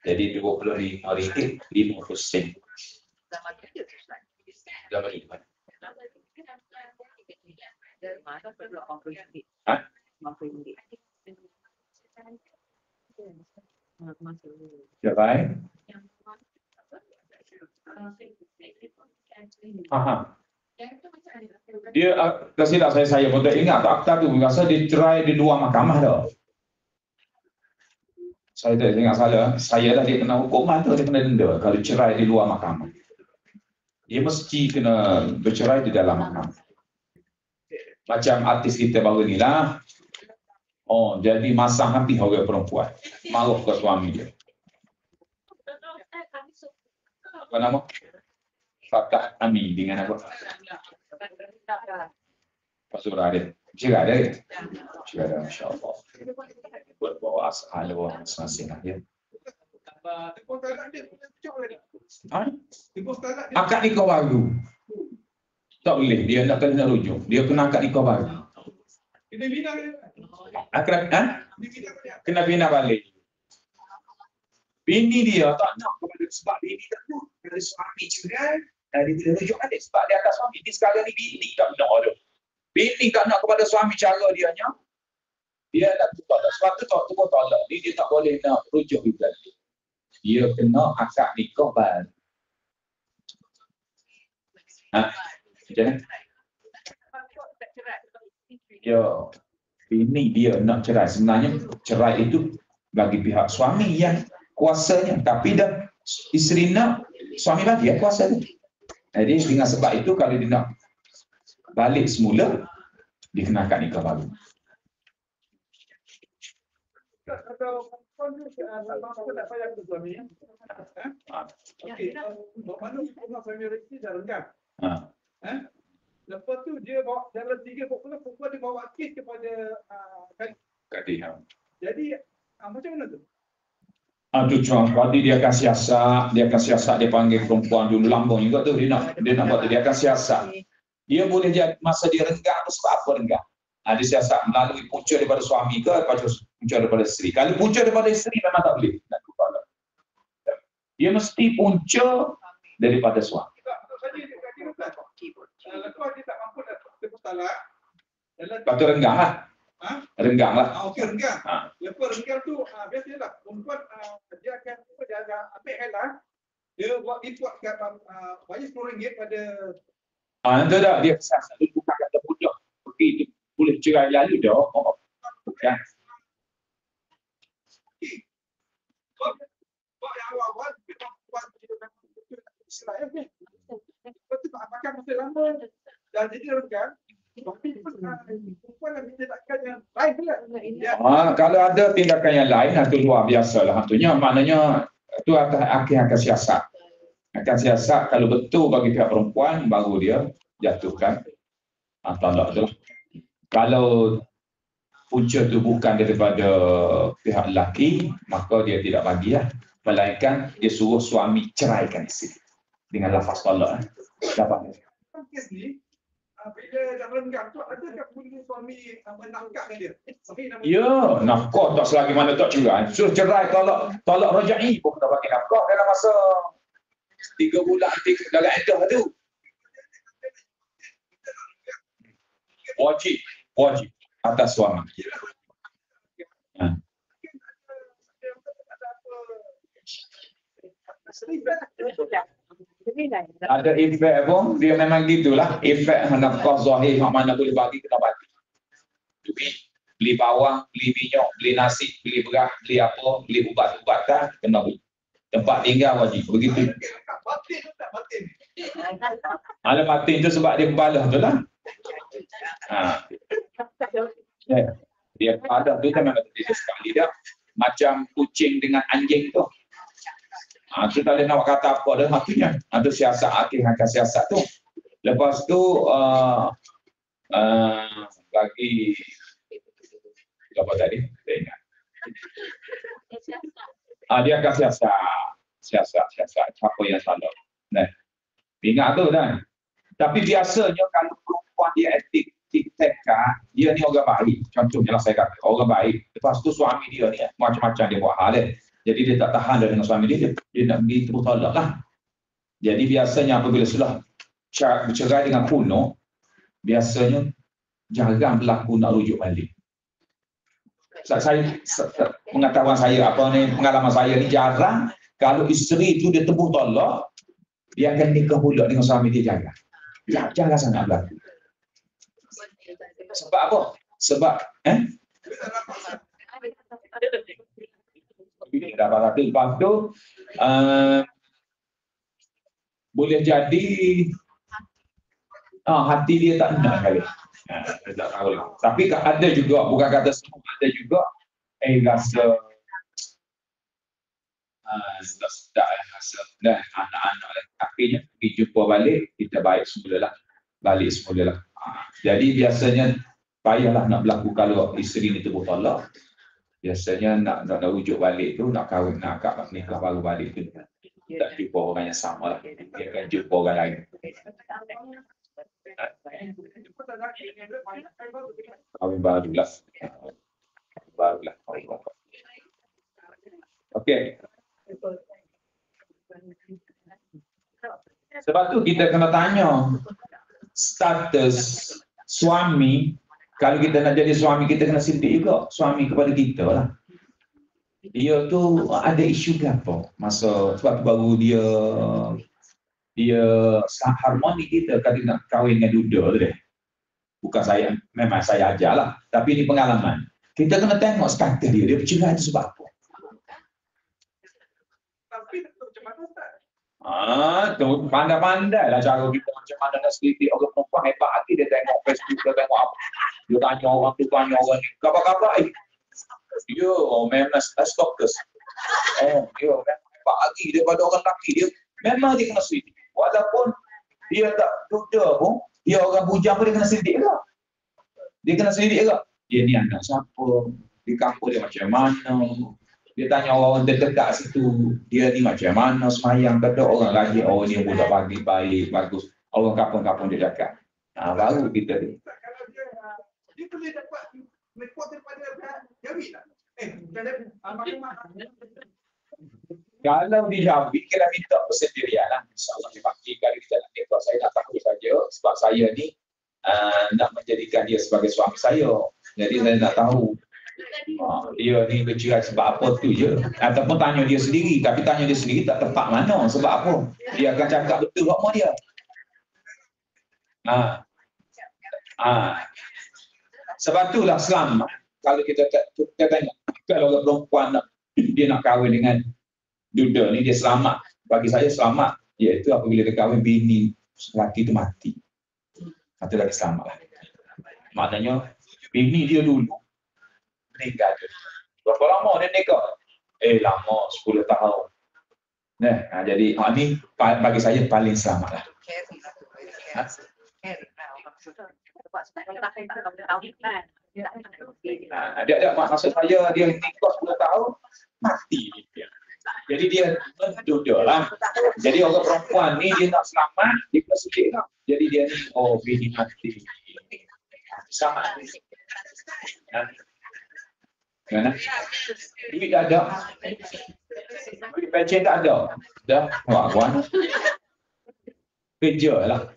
Jadi RM25.50, 50 sen. Zaman itu. Cerai. Dia tersilap saya pun tak ingat akta tu, rasa dia cerai di luar mahkamah dah. Saya tak ingat salah. Saya lah dia kena hukuman tu, dia kena denda kalau cerai di luar mahkamah. Dia mesti kena bercerai di dalam mahkamah. Macam artis kita baru ni lah. Jadi masang habis orang perempuan. Marah ke suami dia. Apa nama? Fatah Ami dengan apa? Pasurah dia. Cerah dia. Cerah dia, insyaAllah. Buat bawa asal orang masing-masing lah ya. Akad nikah baru. Tak boleh, dia nak kena rujuk. Dia kena akad nikah baru. Kena bina dia. Kena bina balik. Bini dia tak nak kepada sebab bini tak nak. Kalau suami cerai, dia tidak rujuk balik sebab dia atas suami. Ini sekarang ni bini tak nak ada. Bini tak nak kepada suami cara dia nya. Dia nak tolak. Sebab tu tak tolak. Dia tak boleh nak rujuk juga. Dia kena akad nikah baru. Macam mana? Ya, bini dia nak cerai. Sebenarnya cerai itu bagi pihak suami yang kuasanya. Tapi dah isteri nak, suami bagi kuasa tu. Jadi dengan sebab itu kalau dia nak balik semula, dia kena akad nikah baru. Atau perempuan tu nak payah ke suami. Okey, mana rumah suami rezeki dah renggang. Lepas tu dia bawa dalam 3 perempuan dia bawa kes kepada Kadi. jadi macam mana tu? Tu cuma tadi dia akan siasat, dia panggil perempuan dulu lambung juga tu dia nak buat tu, dia akan siasat. Dia boleh jadi masa dia renggang tu sebab apa renggang? Dia siasat melalui punca daripada suami ke punca daripada isteri. Kalau punca daripada isteri memang tak boleh. Dia mesti punca daripada suami. Lepas dia tak mampu nak tebus talak. Lepas tu renggang lah. Renggang lah. Okey, renggang. Lepas renggang tu biasalah perempuan dia akan ambil halah. Dia buat report kat bayar RM10 pada Itu dah dia siasat bukan kata budak. Pergi boleh cerai lalu dah. Bukan. Buat yang awal-awal perempuan Israel ni. Lepas tu pakai masa lama dan jadi renggang. Tapi perempuan yang tindakan yang lain pula. Kalau ada tindakan yang lain itu luar biasa lah. Tentunya maknanya itu akan siasat. Akan siasat kalau betul bagi pihak perempuan baru dia jatuhkan talak tu lah. Kalau punca tu bukan daripada pihak lelaki, maka dia tidak bagilah. Melainkan dia suruh suami ceraikan isteri dengan lafaz talak. Dapat. Kes ni bila dah renggang tu adakah bunyi suami menafkahkan dia? Ya, nafkah tak selagi mana tak cerai. Suruh cerai talak rajai pun kena bagi nafkah dalam masa 3 bulan dalam iddah tu. Wajib atas suami. Ada efek pun, dia memang gitulah. Efek nafkah zahir yang mana boleh bagi kena bagi. Beli bawang, beli minyak, beli nasi, beli beras, beli apa, beli ubat-ubatan, kena beli. Tempat tinggal wajib. Begitu. Ada batin tu sebab dia berbalah tu lah. Dia berbalah tu kan memang terjadi sekali dah. Macam kucing dengan anjing tu. Kita boleh nak kata apa dah hatinya. Ada siasat, akhir akan siasat tu. Lepas tu bagi apa tadi? Saya ingat. Dia akan siasat siapa yang salah. Nah, ingat tu kan. Tapi biasanya kalau perempuan dia aktif TikTok, dia ni orang baik. Contohnya lah saya kata orang baik. Lepas tu suami dia ni macam-macam dia buat hal dia. Jadi dia tak tahan dengan suami dia nak pergi tebus talak lah. Jadi biasanya apabila sudah bercerai dengan kuno, biasanya jarang berlaku nak rujuk balik. Saya pengetahuan saya pengalaman saya ni jarang kalau isteri tu dia tebus talak, dia akan nikah pula dengan suami dia jarang. Jarang sangat berlaku. Sebab apa? Sebab lepas tu boleh jadi hati dia tak nak kali. Tak tahu lah. Tapi ada juga, bukan kata semua, ada juga rasa sedap rasa dah anak-anak akhirnya pergi jumpa balik, kita balik semula lah. Jadi biasanya payahlah nak berlaku kalau isteri ni tebus talak. Biasanya nak rujuk balik tu, nak kahwin, nak akad nikah baru balik tu tak jumpa orang yang sama lah. Dia akan jumpa orang lain. lagi ni ada banyak kain baru dengan Kahwin barulah. Barulah. Okey. Sebab tu kita kena tanya status suami. Kalau kita nak jadi suami, kita kena sintik juga suami kepada kita lah. Dia tu ada isu ke apa? Masa sebab baru dia harmoni kita kalau nak kahwin dengan duda tu deh. Bukan saya, memang saya ajar lah. Tapi ini pengalaman. Kita kena tengok status dia bercerai tu sebab apa? tapi macam mana tak? Tu pandai-pandai lah cara kita macam mana nak selidik orang perempuan hebat hati dia tengok Facebook, dia tengok apa. Dia tanya orang tu, tanya orang ni. Khabar-khabar dia memang stalkers. Dia memang hebat hati daripada orang lelaki dia. Memang dia kena selidik. Walaupun dia tak duda pun, dia orang bujang pun dia kena selidik juga. Dia kena selidik juga. Dia ni anak siapa? Di kampung dia macam mana? Dia tanya orang terdekat situ, dia ni macam mana semayang, kata orang lagi, oh ni budak pagi baik, bagus. Orang kampung-kampung dia cakap. Baru kita ni. Kalau dia boleh dapat report daripada Jawi tak? Kalau di Jawi, kita minta persendirian lah. InsyaAllah dia pasti kalau kita nak tengok, saya nak tahu saja. Sebab saya ni nak menjadikan dia sebagai suami saya. Jadi saya nak tahu. Dia ni bercerai sebab apa tu je. Ataupun tanya dia sendiri. Tapi tanya dia sendiri tak tepat mana. Sebab apa? Dia akan cakap betul apa dia. Sebab itulah selamat. Kalau kita tengok. Kalau orang perempuan dia nak kahwin dengan duda ni, dia selamat. Bagi saya selamat. Iaitu apabila dia kahwin bini lelaki tu mati. Itu lagi selamat lah. Maknanya bini dia dulu meninggal dia. Berapa lama dia nikah? Lama, 10 tahun. Jadi ni bagi saya paling selamat lah. Dia maksud saya dia nikah 10 tahun mati dia. Jadi dia menduda lah. Jadi orang perempuan ni dia nak selamat, dia kena sedih lah. Jadi dia ni bini mati. Sama. Mana? Duit tak ada. Duit pencen tak ada. Dah, kawan. Kerja lah.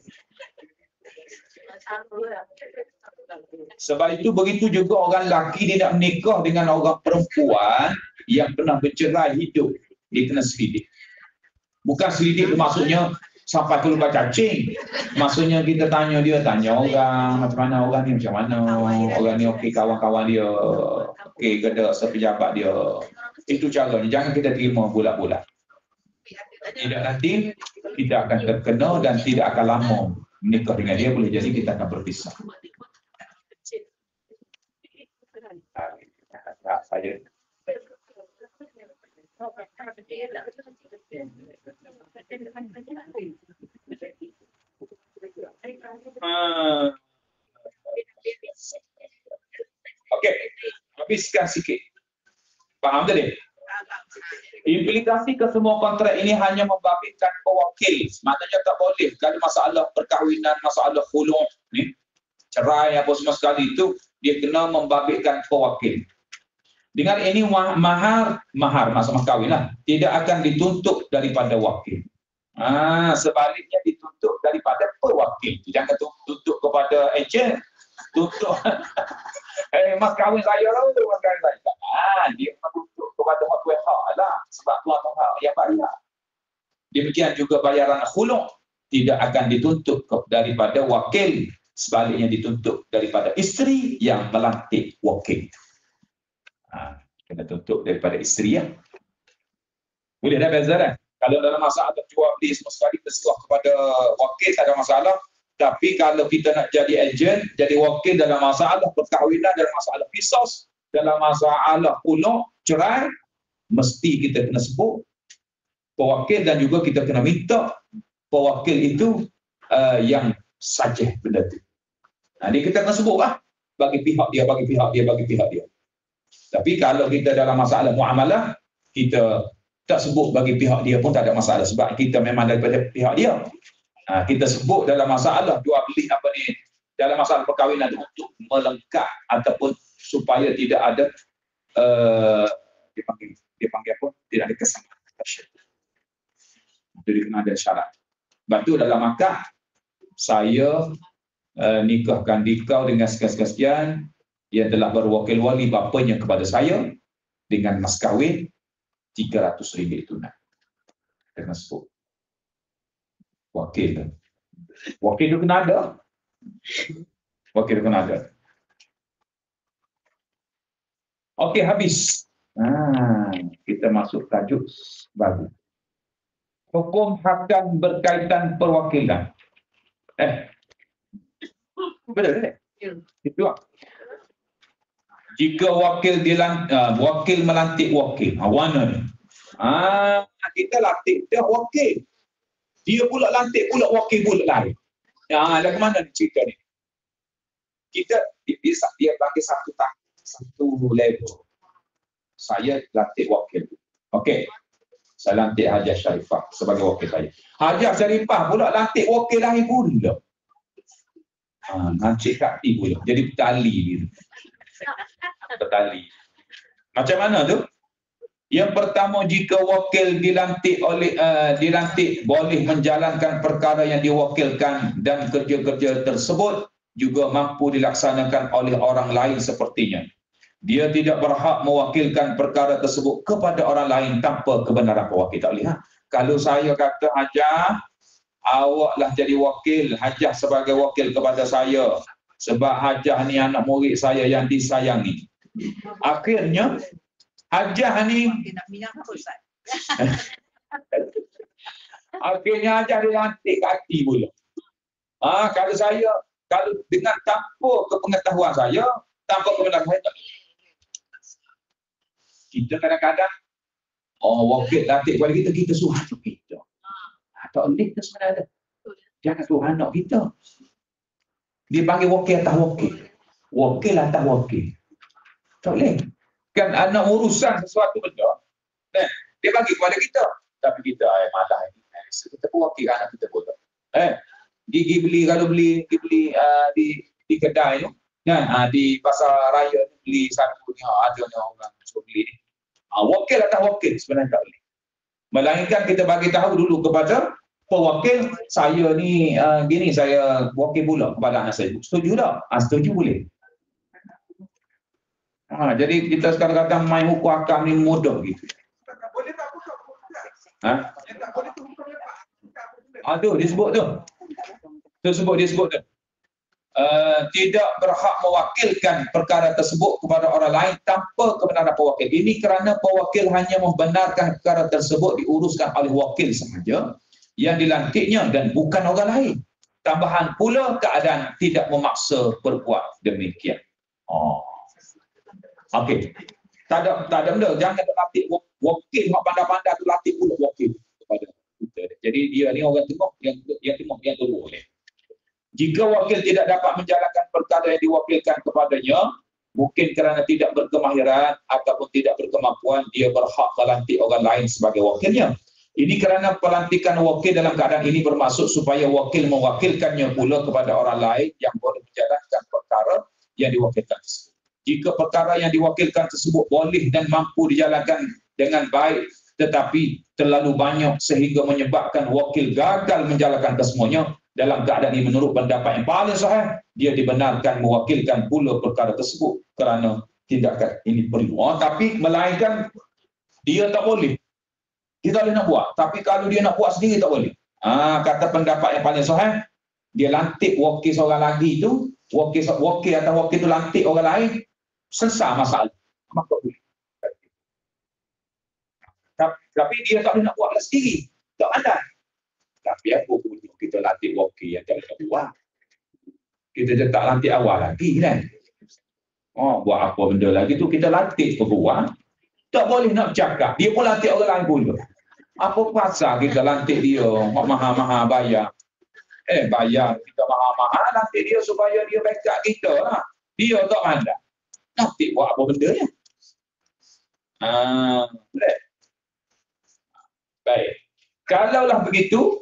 Sebab itu begitu juga orang lelaki dia nak menikah dengan orang perempuan yang pernah bercerai hidup. Dia kena selidik. Bukan selidik maksudnya sampai keluar cacing. Maksudnya kita tanya orang macam mana orang ni, macam mana orang ni, okey kawan-kawan dia, okey ke sepejabat dia. Itu caranya. Jangan kita terima bulat-bulat. Tidak, nanti kita akan terkena dan tidak akan lama menikah dengan dia, boleh jadi kita akan berpisah. Saya okey, habiskan sikit. Faham tak dia? Implikasi ke semua kontrak ini hanya membabitkan pewakil. Maknanya tak boleh kalau masalah perkahwinan, masalah khulu' ni, cerai apa semua sekali itu, dia kena membabitkan pewakil. Dengan ini mahar masa kahwin lah, tidak akan dituntut daripada wakil. Sebaliknya dituntut daripada pewakil. Jangan tuntut kepada ejen. Tuntut mas kahwin saya lah, mas kahwin saya. Dia tuntut kepada hak lah, sebab tuan hak yang bayar. Demikian juga bayaran khulu' tidak akan dituntut daripada wakil. Sebaliknya dituntut daripada isteri yang melantik wakil. Kena tuntut daripada isteri ya. Boleh dah beza dah. Kalau dalam masalah jual beli semua sekali terserah kepada wakil, tak ada masalah. Tapi kalau kita nak jadi ejen, jadi wakil dalam masalah perkahwinan, dalam masalah kisos, dalam masalah khulu', cerai, mesti kita kena sebut pewakil dan juga kita kena minta pewakil itu yang sajih benda tu. Dia kita kena sebut lah. Bagi pihak dia, bagi pihak dia, bagi pihak dia. Tapi kalau kita dalam masalah muamalah, kita tak sebut bagi pihak dia pun tak ada masalah. Sebab kita memang daripada pihak dia. Kita sebut dalam masalah jual beli apa ni, dalam masalah perkahwinan untuk melengkap ataupun supaya tidak ada dipanggil apa? Tidak ada kesamaan. Jadi kena ada syarat. Sebab tu dalam akad saya nikahkan dikau dengan sekian-sekian yang telah berwakil wali bapanya kepada saya dengan mas kahwin RM300 tunai. Dengan sebut wakil. Wakil itu kena ada. Wakil itu kena ada. Okey, habis. Kita masuk tajuk baru. Hukum hakam berkaitan perwakilan. Betul tak? Itu. Jika wakil melantik wakil, wana ni. Kita lantik dia wakil. Dia pula lantik pula wakil pula lain. Lagu mana ni cerita ni? Dia bagi satu level. Saya lantik wakil. Okey. Saya lantik Hajiah Sharifah sebagai wakil saya. Hajiah Sharifah pula lantik wakil lain pula. Encik Kati pula. Jadi petali gitu. Petali. Macam mana tu? Yang pertama, jika wakil dilantik boleh menjalankan perkara yang diwakilkan dan kerja-kerja tersebut juga mampu dilaksanakan oleh orang lain sepertinya. Dia tidak berhak mewakilkan perkara tersebut kepada orang lain tanpa kebenaran pewakil. Tak boleh. Kalau saya kata Hajah, awaklah jadi wakil, Hajah sebagai wakil kepada saya. Sebab Hajah ni anak murid saya yang disayangi. Akhirnya, Hajah ni akhirnya Hajah dilantik kaki pula. Kalau dengan tanpa kepengetahuan saya, tanpa kebenaran saya, kita kadang-kadang wakil lantik kepada kita suruh anak kita. Tak boleh tu sebenarnya. Jangan suruh anak kita. Dia panggil wakil atas wakil. Wakil atas wakil. Tak boleh. Kan anak urusan sesuatu benda, dia bagi kepada kita. Tapi kita malah kita pun wakil anak kita pun. Gigi beli, kalau beli di kedai tu, kan, di pasar raya beli satu ni, ada orang suruh beli ni. Wakil atas wakil sebenarnya tak boleh. Melainkan kita bagi tahu dulu kepada pewakil, saya ni gini, saya wakil pula kepada anak saya. Setuju tak? Setuju boleh. Jadi kita sekarang kata main hukum akam ni mudah gitu. Boleh tak buka hukum? Tak boleh tu hukum apa? Aduh, disebut tu. Disebut tu. Tidak berhak mewakilkan perkara tersebut kepada orang lain tanpa kebenaran pewakil. Ini kerana pewakil hanya membenarkan perkara tersebut diuruskan oleh wakil sahaja yang dilantiknya dan bukan orang lain. Tambahan pula keadaan tidak memaksa berbuat demikian. Okey. Tak ada benda. Jangan latih wakil hak pandai-pandai tu latih pula wakil kepada kita. Jadi dia ni orang tengok yang kedua ni. Jika wakil tidak dapat menjalankan perkara yang diwakilkan kepadanya, mungkin kerana tidak berkemahiran ataupun tidak berkemampuan, dia berhak melantik orang lain sebagai wakilnya. Ini kerana pelantikan wakil dalam keadaan ini bermaksud supaya wakil mewakilkannya pula kepada orang lain yang boleh menjalankan perkara yang diwakilkan tersebut. Jika perkara yang diwakilkan tersebut boleh dan mampu dijalankan dengan baik, tetapi terlalu banyak sehingga menyebabkan wakil gagal menjalankan kesemuanya, dalam keadaan ini menurut pendapat yang paling sahih, dia dibenarkan mewakilkan pula perkara tersebut kerana tindakan ini perlu. Tapi melainkan dia tak boleh. Kita boleh nak buat. Tapi kalau dia nak buat sendiri tak boleh. Kata pendapat yang paling sahih, dia lantik wakil seorang lagi tu, wakil atau wakil tu lantik orang lain, selesai masalah. Maka boleh. Tapi dia tak boleh nak buat sendiri. Tak pandai. Tapi apa pun kita lantik wakil yang tak boleh buat. Kita tak lantik awal lagi kan. Buat apa benda lagi tu kita lantik peguam. Tak boleh nak cakap. Dia pun lantik orang lain pun. Apa pasal kita lantik dia mahal-mahal bayar. Bayar kita mahal-mahal lantik dia supaya dia backup kita lah. Dia tak pandai. Lantik buat apa benda ni. Baik. Kalaulah begitu,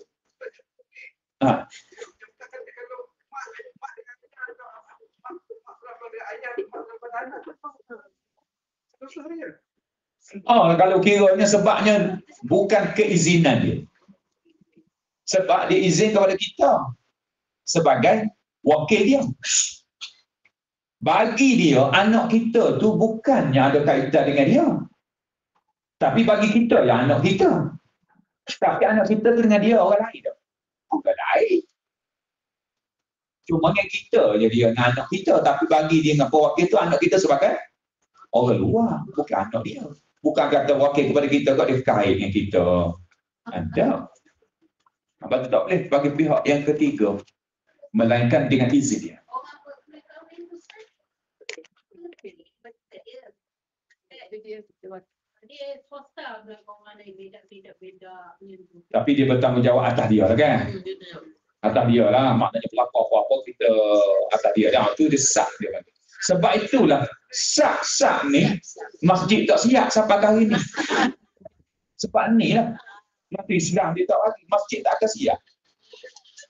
bertanya. Terus saja. Oh, kalau kiranya sebabnya bukan keizinan dia. Sebab dia izin kepada kita sebagai wakil dia. Bagi dia, anak kita tu bukannya ada kaitan dengan dia. Tapi bagi kita yang anak kita. Tapi anak kita tu dengan dia orang lain tak? Bukan lain. Cuma dengan kita je dia dengan anak kita. Tapi bagi dia dengan pewakil tu, anak kita sebagai orang luar. Bukan anak dia. Bukan kata wakil kepada kita kok dia kait dengan kita. Ada. Sebab tu tak boleh bagi pihak yang ketiga. Melainkan dengan izin dia. Dia swasta orang lain beda-beda. Tapi dia bertanggungjawab atas dia lah kan. Atas dia lah. Maknanya pelakor apa-apa kita atas dia. Dan itu dia sah dia. Sebab itulah sah ni masjid tak siap sampai hari ni. Sebab ni lah. Nanti Islam dia tak lagi. Masjid tak akan siap.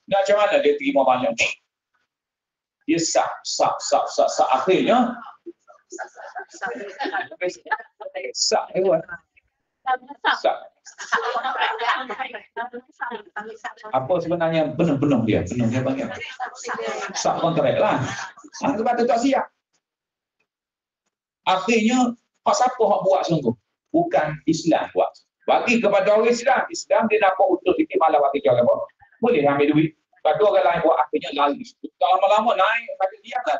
Dan macam mana dia terima banyak ni? Dia sah. Akhirnya sah. Apa sebenarnya penuh dia? Penuh dia panggil. Sah kontrak lah. Sebab tu tak siap. Akhirnya, siapa yang buat sungguh? Bukan Islam buat. Bagi kepada orang Islam dia dapat untuk malam bagi jalan apa? Boleh ambil duit. Pada orang lain buat akhirnya lari. Lama-lama naik pada dia kan.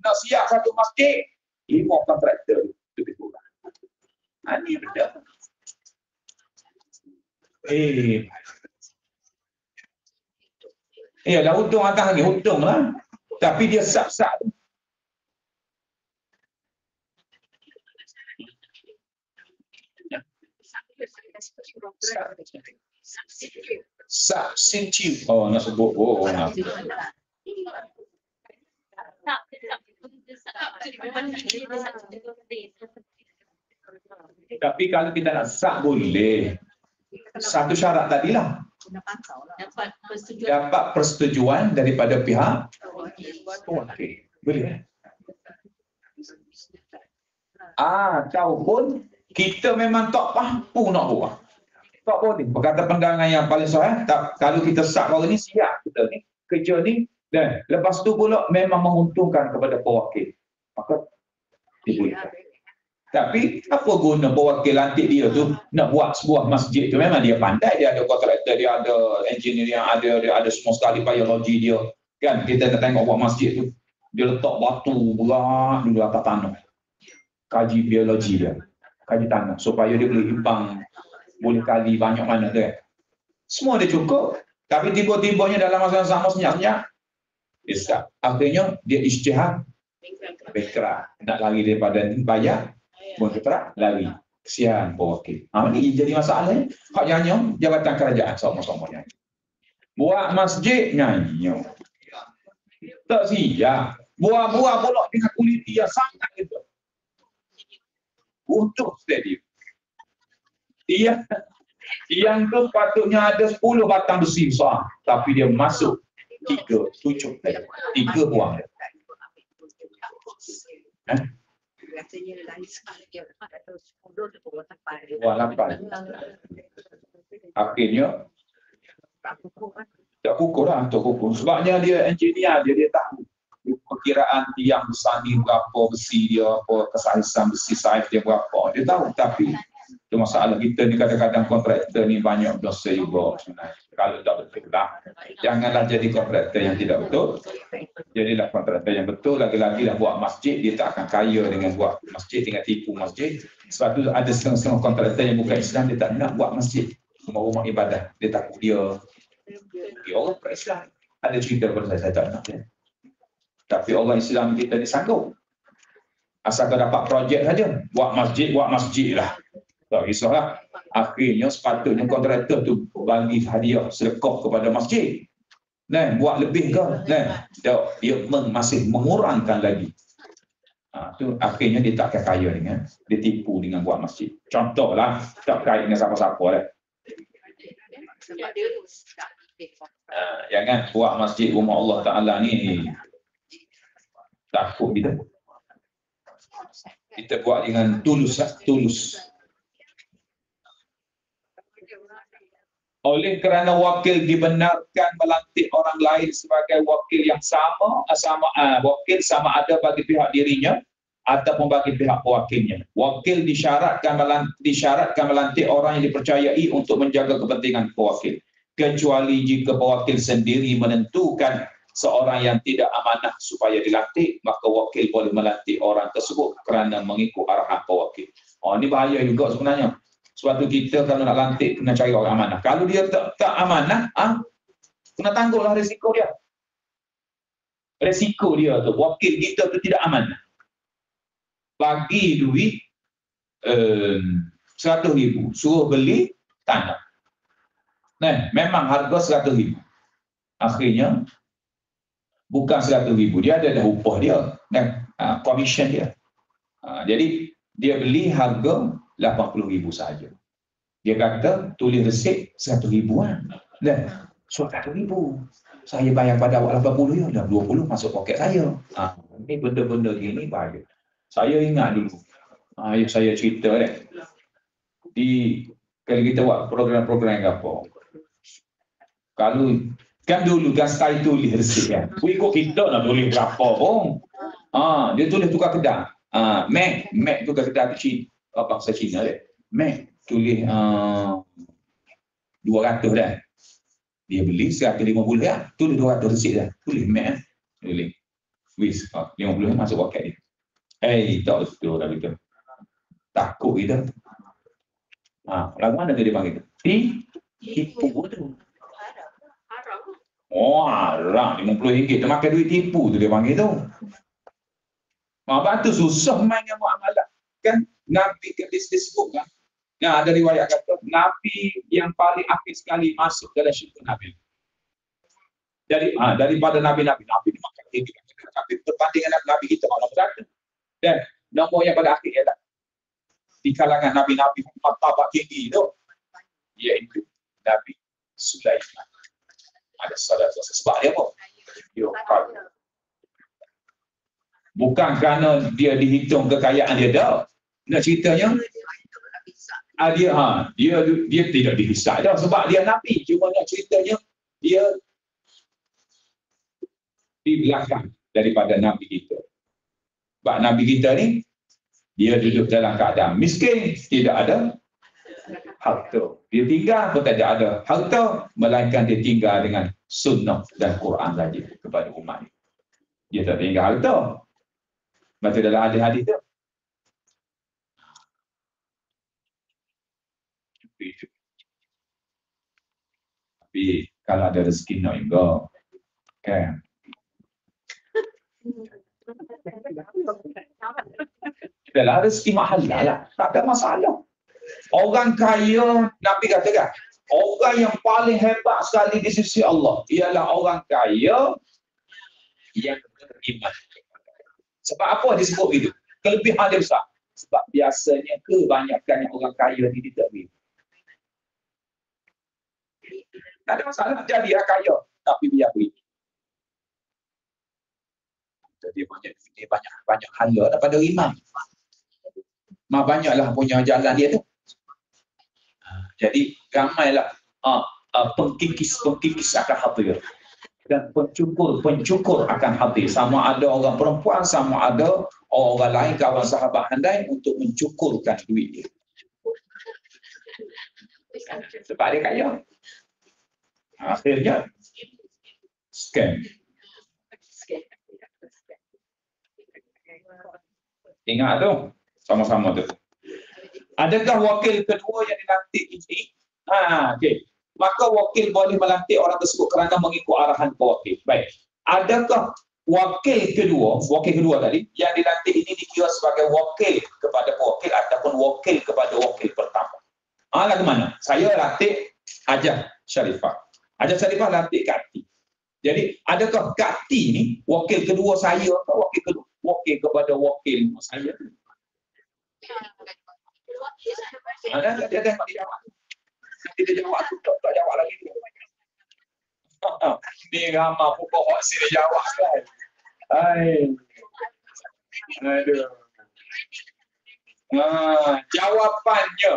Nak siap satu masjid, 5 kontraktor lebih kurang. Ini benda. Dah untung atas lagi, untung lah. Tapi dia sak-sak tu. Substitute. Oh, nak sebut. Oh, nak. Tapi kalau kita nak sah boleh. Satu syarat tadilah. Dapat persetujuan daripada pihak. Okey. Boleh. Ataupun kita memang tak mampu nak buat. Tak boleh. Berkata pandangan yang paling sahih, kalau kita sah hari ni siap kita ni. Kerja ni dan lepas tu pula memang menguntungkan kepada pewakil. Maka dibolehkan. Tapi apa guna pewakil lantik dia tu nak buat sebuah masjid tu? Memang dia pandai, dia ada kontraktor, dia ada engineer yang dia ada semua sekali biologi dia. Kan kita nak tengok buat masjid tu. Dia letak batu berat dulu atas tanah. Kaji biologi dia. Kaji tanah supaya dia boleh imbang, boleh kali banyak mana tu kan. Semua dia cukup. Tapi tiba-tibanya dalam masa yang sama senyap-senyap Islam. Akhirnya dia ijtihad bergerak. Nak lari daripada bayar, bergerak, lari. Kesian pewakil. Ini jadi masalah. Hak nyanyi, jabatan kerajaan sama-sama nyanyi. Buat masjid, nyanyi. Tak siap. Buah-buah pula dengan kulit dia sangat gitu. Untuk stadium. Dia yang tu patutnya ada 10 batang besi besar. Tapi dia masuk 3, 7. 3 buang. Walaupun. Akhirnya tak kukur lah untuk kukur. Sebabnya dia engineer, dia tahu perkiraan tiang besar ni berapa, besi dia apa, kesaisan besi saiz dia berapa. Dia tahu. Tapi itu masalah kita ni kadang-kadang kontraktor ni banyak dosa juga sebenarnya. Kalau tak betul lah. Janganlah jadi kontraktor yang tidak betul. Jadilah kontraktor yang betul. Lagi-lagi dah buat masjid, dia tak akan kaya dengan buat masjid, dengan tipu masjid. Sebab tu ada setengah-setengah kontraktor yang bukan Islam, dia tak nak buat masjid. Rumah ibadah. Dia takut dia orang per-Islam. Ada cerita kepada saya tak nak. Tapi orang Islam kita ni sanggup. Asalkan dapat projek saja. Buat masjid lah. Tak kisahlah. Akhirnya sepatutnya kontraktor tu bagi hadiah sedekah kepada masjid. Buat lebih ke? Dia masih mengurangkan lagi. Tu akhirnya dia tak kaya dengan, dia tipu dengan buat masjid. Contohlah, tak kait dengan siapa-siapa lah. Jangan buat masjid rumah Allah Ta'ala ni Takut kita. Kita buat dengan tulus. Oleh kerana wakil dibenarkan melantik orang lain sebagai wakil yang wakil sama ada bagi pihak dirinya ataupun bagi pihak pewakilnya. Wakil disyaratkan melantik orang yang dipercayai untuk menjaga kepentingan pewakil. Kecuali jika pewakil sendiri menentukan seorang yang tidak amanah supaya dilantik, maka wakil boleh melantik orang tersebut kerana mengikut arahan pewakil. Ini bahaya juga sebenarnya. Sebab tu kita kalau nak lantik kena cari orang amanah. Kalau dia tak amanah, kena tangguhlah risiko dia. Risiko dia tu, wakil kita tu tidak amanah. Bagi duit 100,000, suruh beli tanah. Memang harga 100,000. Akhirnya bukan 100,000, dia ada upah dia dan commission dia. Jadi dia beli harga 80,000 saja. Dia kata tulis resip 100,000 Dan 100,000 saya bayar pada awak 80 ya, dah 20 masuk poket saya. Ini benda-benda gini bahaya. Saya ingat dulu. Ayah saya cerita kalau kita buat program-program apa. Kalau kan dulu kan style tulis resip kan. Ikut kita nak tulis berapa pun. Dia tulis tukar kedah. Mac tukar kedah tu bangsa Cina dia. Mac tulis 200 dah. Dia beli 150 dah. Tulis 200 resip dah. Tulis Mac tulis. Wis 50 masuk poket dia. Tak betul dah kita. Takut kita. Lagu mana dia panggil? Tipu tu. Haram. RM50 dia makan duit tipu tu dia panggil tu. Sebab tu susah main dengan muamalah. Kan Nabi disebut kan. Ada riwayat kata Nabi yang paling akhir sekali masuk dalam syurga Nabi. Jadi daripada Nabi-Nabi dimakan tinggi. Tapi berbanding dengan Nabi kita malah berada. Dan nombor yang pada akhir ialah di kalangan Nabi-Nabi martabat tinggi itu, iaitu Nabi Sulaiman. Ada salah sebab dia apa? Bukan kerana dia dihitung kekayaan dia dah. Nak ceritanya dia tidak dihisap dah sebab dia Nabi. Cuma nak ceritanya dia di belakang daripada Nabi kita. Sebab Nabi kita ni dia duduk dalam keadaan miskin, tidak ada harta. Dia tinggal pun tak ada harta, melainkan dia tinggal dengan sunnah dan Quran saja kepada umat. Dia tak tinggal harta. Baca dalam hadis-hadis tu. Tapi kalau ada rezeki nak juga, kan? Adalah rezeki mahal lah, tak ada masalah. Orang kaya, Nabi katakan, orang yang paling hebat sekali di sisi Allah ialah orang kaya yang beriman. Sebab apa disebut itu? Kelebihan dia besar. Sebab biasanya kebanyakan orang kaya ni tidak beriman. Tak ada masalah, jadi dia kaya tapi dia beriman. Dia banyak hala daripada iman. Banyaklah punya jalan dia tu. Jadi ramailah pengkikis akan hadir dan pencukur akan hadir. Sama ada orang perempuan, sama ada orang lain kawan sahabat handai untuk mencukurkan duit dia. Sebab dia kaya. Akhirnya scam. Ingat tu, sama-sama tu. Adakah wakil kedua yang dilantik ini? Okey. Maka wakil boleh melantik orang tersebut kerana mengikut arahan pewakil. Baik. Adakah wakil kedua tadi yang dilantik ini dikira sebagai wakil kepada pewakil ataupun wakil kepada wakil pertama? Lagu mana? Saya lantik Hajah Sharifah. Hajah Sharifah lantik Kati. Jadi, adakah Kati ni wakil kedua saya atau wakil kepada wakil saya? Dia tengok dia jawab. Dia jawab tu tak jawab lagi. Ni ramai pokok sini jawab kan. Aduh. Jawapannya.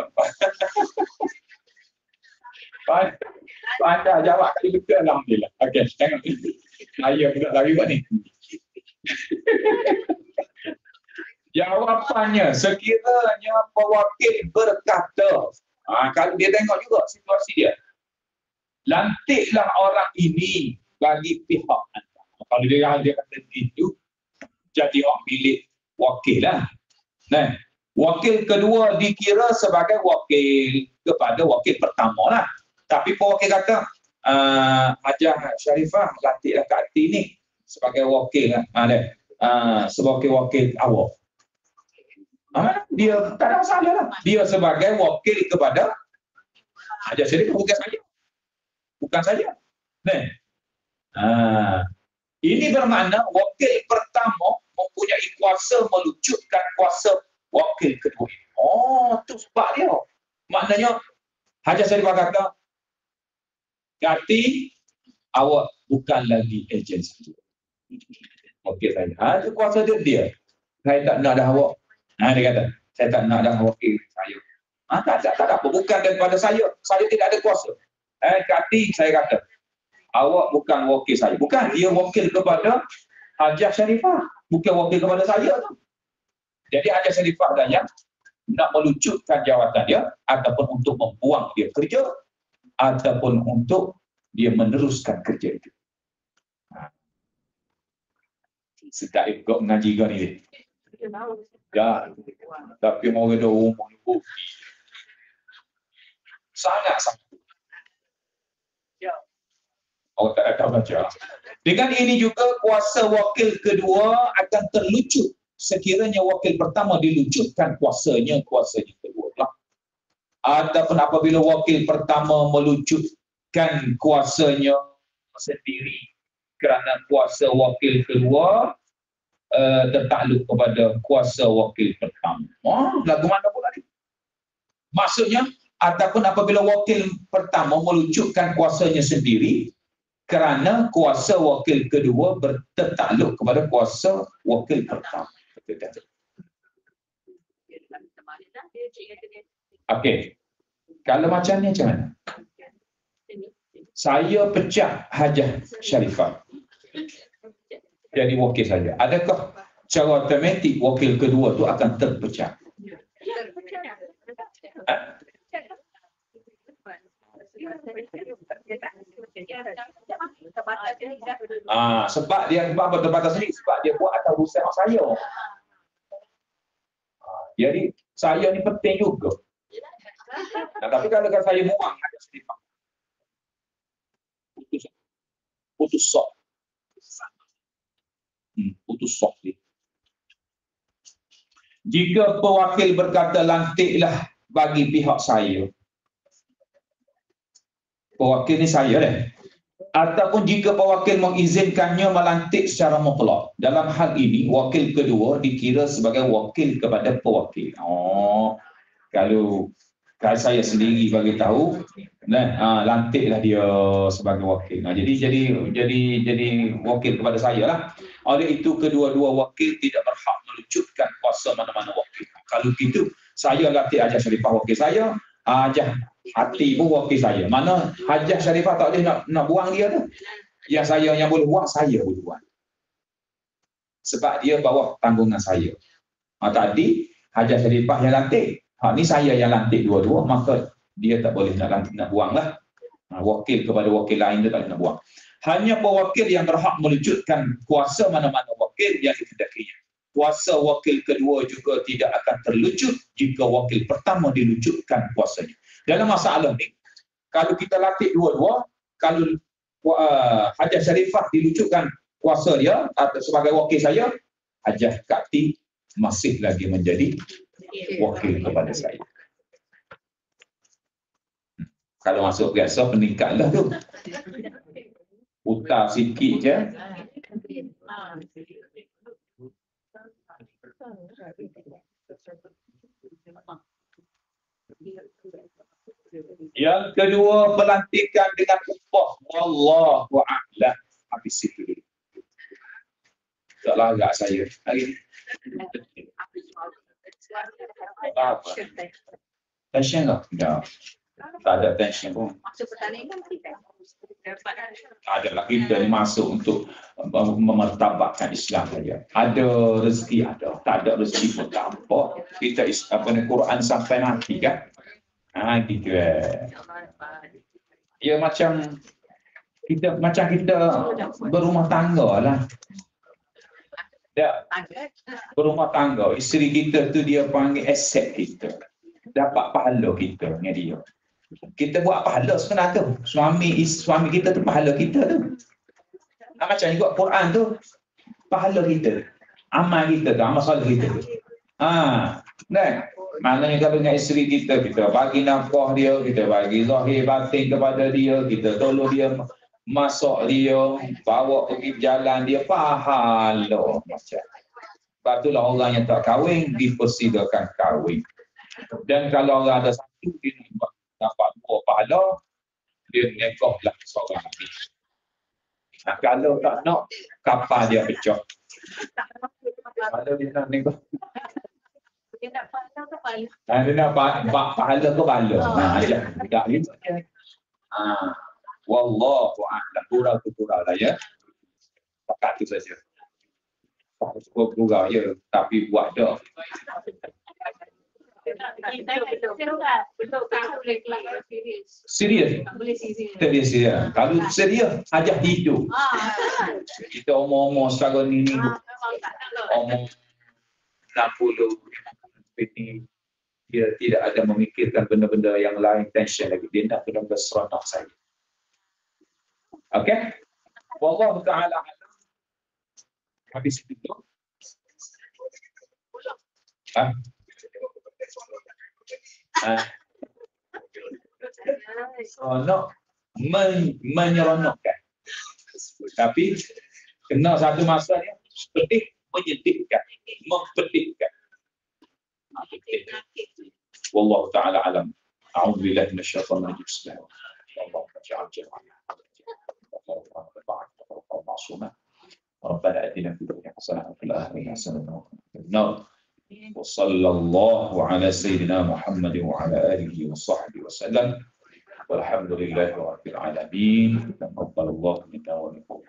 Pandai jawab kali betul, alhamdulillah. Okey, tengok. Saya pula lagi buat ni. Jawapannya, sekiranya pewakil berkata, kalau dia tengok juga situasi dia, lantiklah orang ini bagi pihak anda. Kalau dia kata begitu, jadi orang pilih wakil lah. Nah, wakil kedua dikira sebagai wakil kepada wakil pertama lah. Tapi pewakil kata, Hajah Sharifah lantiklah Kak Ati ni sebagai wakil lah. Sebagai wakil awak. Dia tak ada masalah lah. Dia sebagai wakil kepada Hajah Sharifah, bukan saya. Bukan saya. Ini bermakna wakil pertama mempunyai kuasa melucutkan kuasa wakil kedua. Itu sebab dia. Maknanya Hajah Sharifah kata, Kati, awak bukan lagi ejen saya. Wakil saya. Itu kuasa dia. Saya tak nak dah awak. Dia kata, saya tak nak dah wakil saya. Tak ada apa. Bukan daripada saya. Saya tidak ada kuasa. Kati, saya kata, awak bukan wakil saya. Bukan, dia wakil kepada Hajah Sharifah. Bukan wakil kepada saya tu. Jadi Hajah Sharifah dah yang nak melucutkan jawatan dia, ataupun untuk membuang dia kerja, ataupun untuk dia meneruskan kerja itu. Sedap kau mengaji kau ni. Ya, tapi mau ada umur ni. Sangat-sangat. Orang tak ada baca. Dengan ini juga kuasa wakil kedua akan terlucut sekiranya wakil pertama dilucutkan kuasanya kedua lah. Ataupun apabila wakil pertama melucutkan kuasanya sendiri kerana kuasa wakil kedua tertakluk kepada kuasa wakil pertama. Lagu mana pula ni? Maksudnya, ataupun apabila wakil pertama melucutkan kuasanya sendiri kerana kuasa wakil kedua bertakluk kepada kuasa wakil pertama. Okey. Kalau macam ni macam mana? Saya pecat Hajah Sharifah jadi wakil saja. Adakah secara automatik wakil kedua tu akan terpecat? Sebab dia berterbatas ni, sebab dia buat atas urusan saya. Jadi saya ni penting juga. Tapi kalau saya buang Hajah Sharifah, putus sok. Putus sok dia. Jika pewakil berkata lantiklah bagi pihak saya, pewakil ni saya dah. Ataupun jika pewakil mengizinkannya melantik secara mutlak. Dalam hal ini, wakil kedua dikira sebagai wakil kepada pewakil. Kalau saya sendiri bagi tahu, lantiklah dia sebagai wakil. Jadi wakil kepada saya lah. Oleh itu kedua-dua wakil tidak berhak melucutkan kuasa mana-mana wakil. Kalau gitu, saya lantik Hajah Sharifah wakil saya, Hajah Ati pun wakil saya. Mana Hajah Sharifah tak boleh nak buang dia tu. Yang saya yang boleh buang, saya boleh buang. Sebab dia bawah tanggungan saya. Tadi Hajah Sharifah yang lantik. Ni saya yang lantik dua-dua, maka dia tak boleh nak buang lah. Wakil kepada wakil lain dia tak boleh nak buang. Hanya pewakil yang berhak melucutkan kuasa mana-mana wakil yang dikehendakinya. Kuasa wakil kedua juga tidak akan terlucut jika wakil pertama dilucutkan kuasanya. Dalam masalah ni, kalau kita latih dua-dua, kalau Hajah Sharifah dilucutkan kuasa dia atau sebagai wakil saya, Hajah Kati masih lagi menjadi wakil kepada saya. Kalau masuk biasa peningkatlah tu. Putar sikit je. Yang kedua, pelantikan dengan upah. Wallahu a'lam. Habis itu dulu. Tak agak saya. Tension tak? Ya. Tak ada tension pun. Masuk pertandingan kita. Adalah kita ni masuk untuk memartabatkan Islam saja. Ada rezeki ada, tak ada rezeki pun tak apa. Kita Quran sampai nanti kan. Gitu Ya macam kita berumah tangga lah. Ya, berumah tangga, isteri kita tu dia panggil aset kita. Dapat pahala kita dengan dia. Kita buat pahala sebenarnya tu. Suami kita tu pahala kita tu. Macam juga Quran tu pahala kita. Amal kita tu, amal soleh kita tu. Kan? Maknanya kalau dengan isteri kita bagi nafkah dia, kita bagi zahir batin kepada dia, kita tolong dia masak dia, bawa pergi jalan dia, pahala macam. Sebab itulah orang yang tak kahwin dipersilakan kahwin. Dan kalau orang ada satu dia dapat dua pahala, dia nekahlah seorang lagi. Kalau tak nak, kapal dia pecah. Kalau dia nak nekah. Dia nak pahala ke pahala? Dia nak pahala ke pahala. Ajar. Tak gitu. Wallahu a'lam. Kurang lah ya. Pakat tu saja. Kurang ya. Tapi buat dah. Serius? Serius ya. Kalau serius, ajak hidup. Kita omong-omong sekarang ni omong 60 ini dia tidak ada memikirkan benda-benda yang lain, tension lagi. Dia nak benar-benar seronok saja. Okey? Wallahu ta'ala alam. Habis itu. Seronok menyeronokkan. Tapi kena satu masa ni pedih menyedihkan, mempedihkan. Wallahu ta'ala alam. A'udzu billahi minasyaitonir rajim. Allahumma ja'al jam'ana. ربنا آتنا في الدنيا حسنة وفي الآخرة حسنة وقنا عذاب النار وصلى الله على سيدنا محمد وعلى آله وصحبه وسلم والحمد لله رب العالمين تقبل الله منا ومنكم.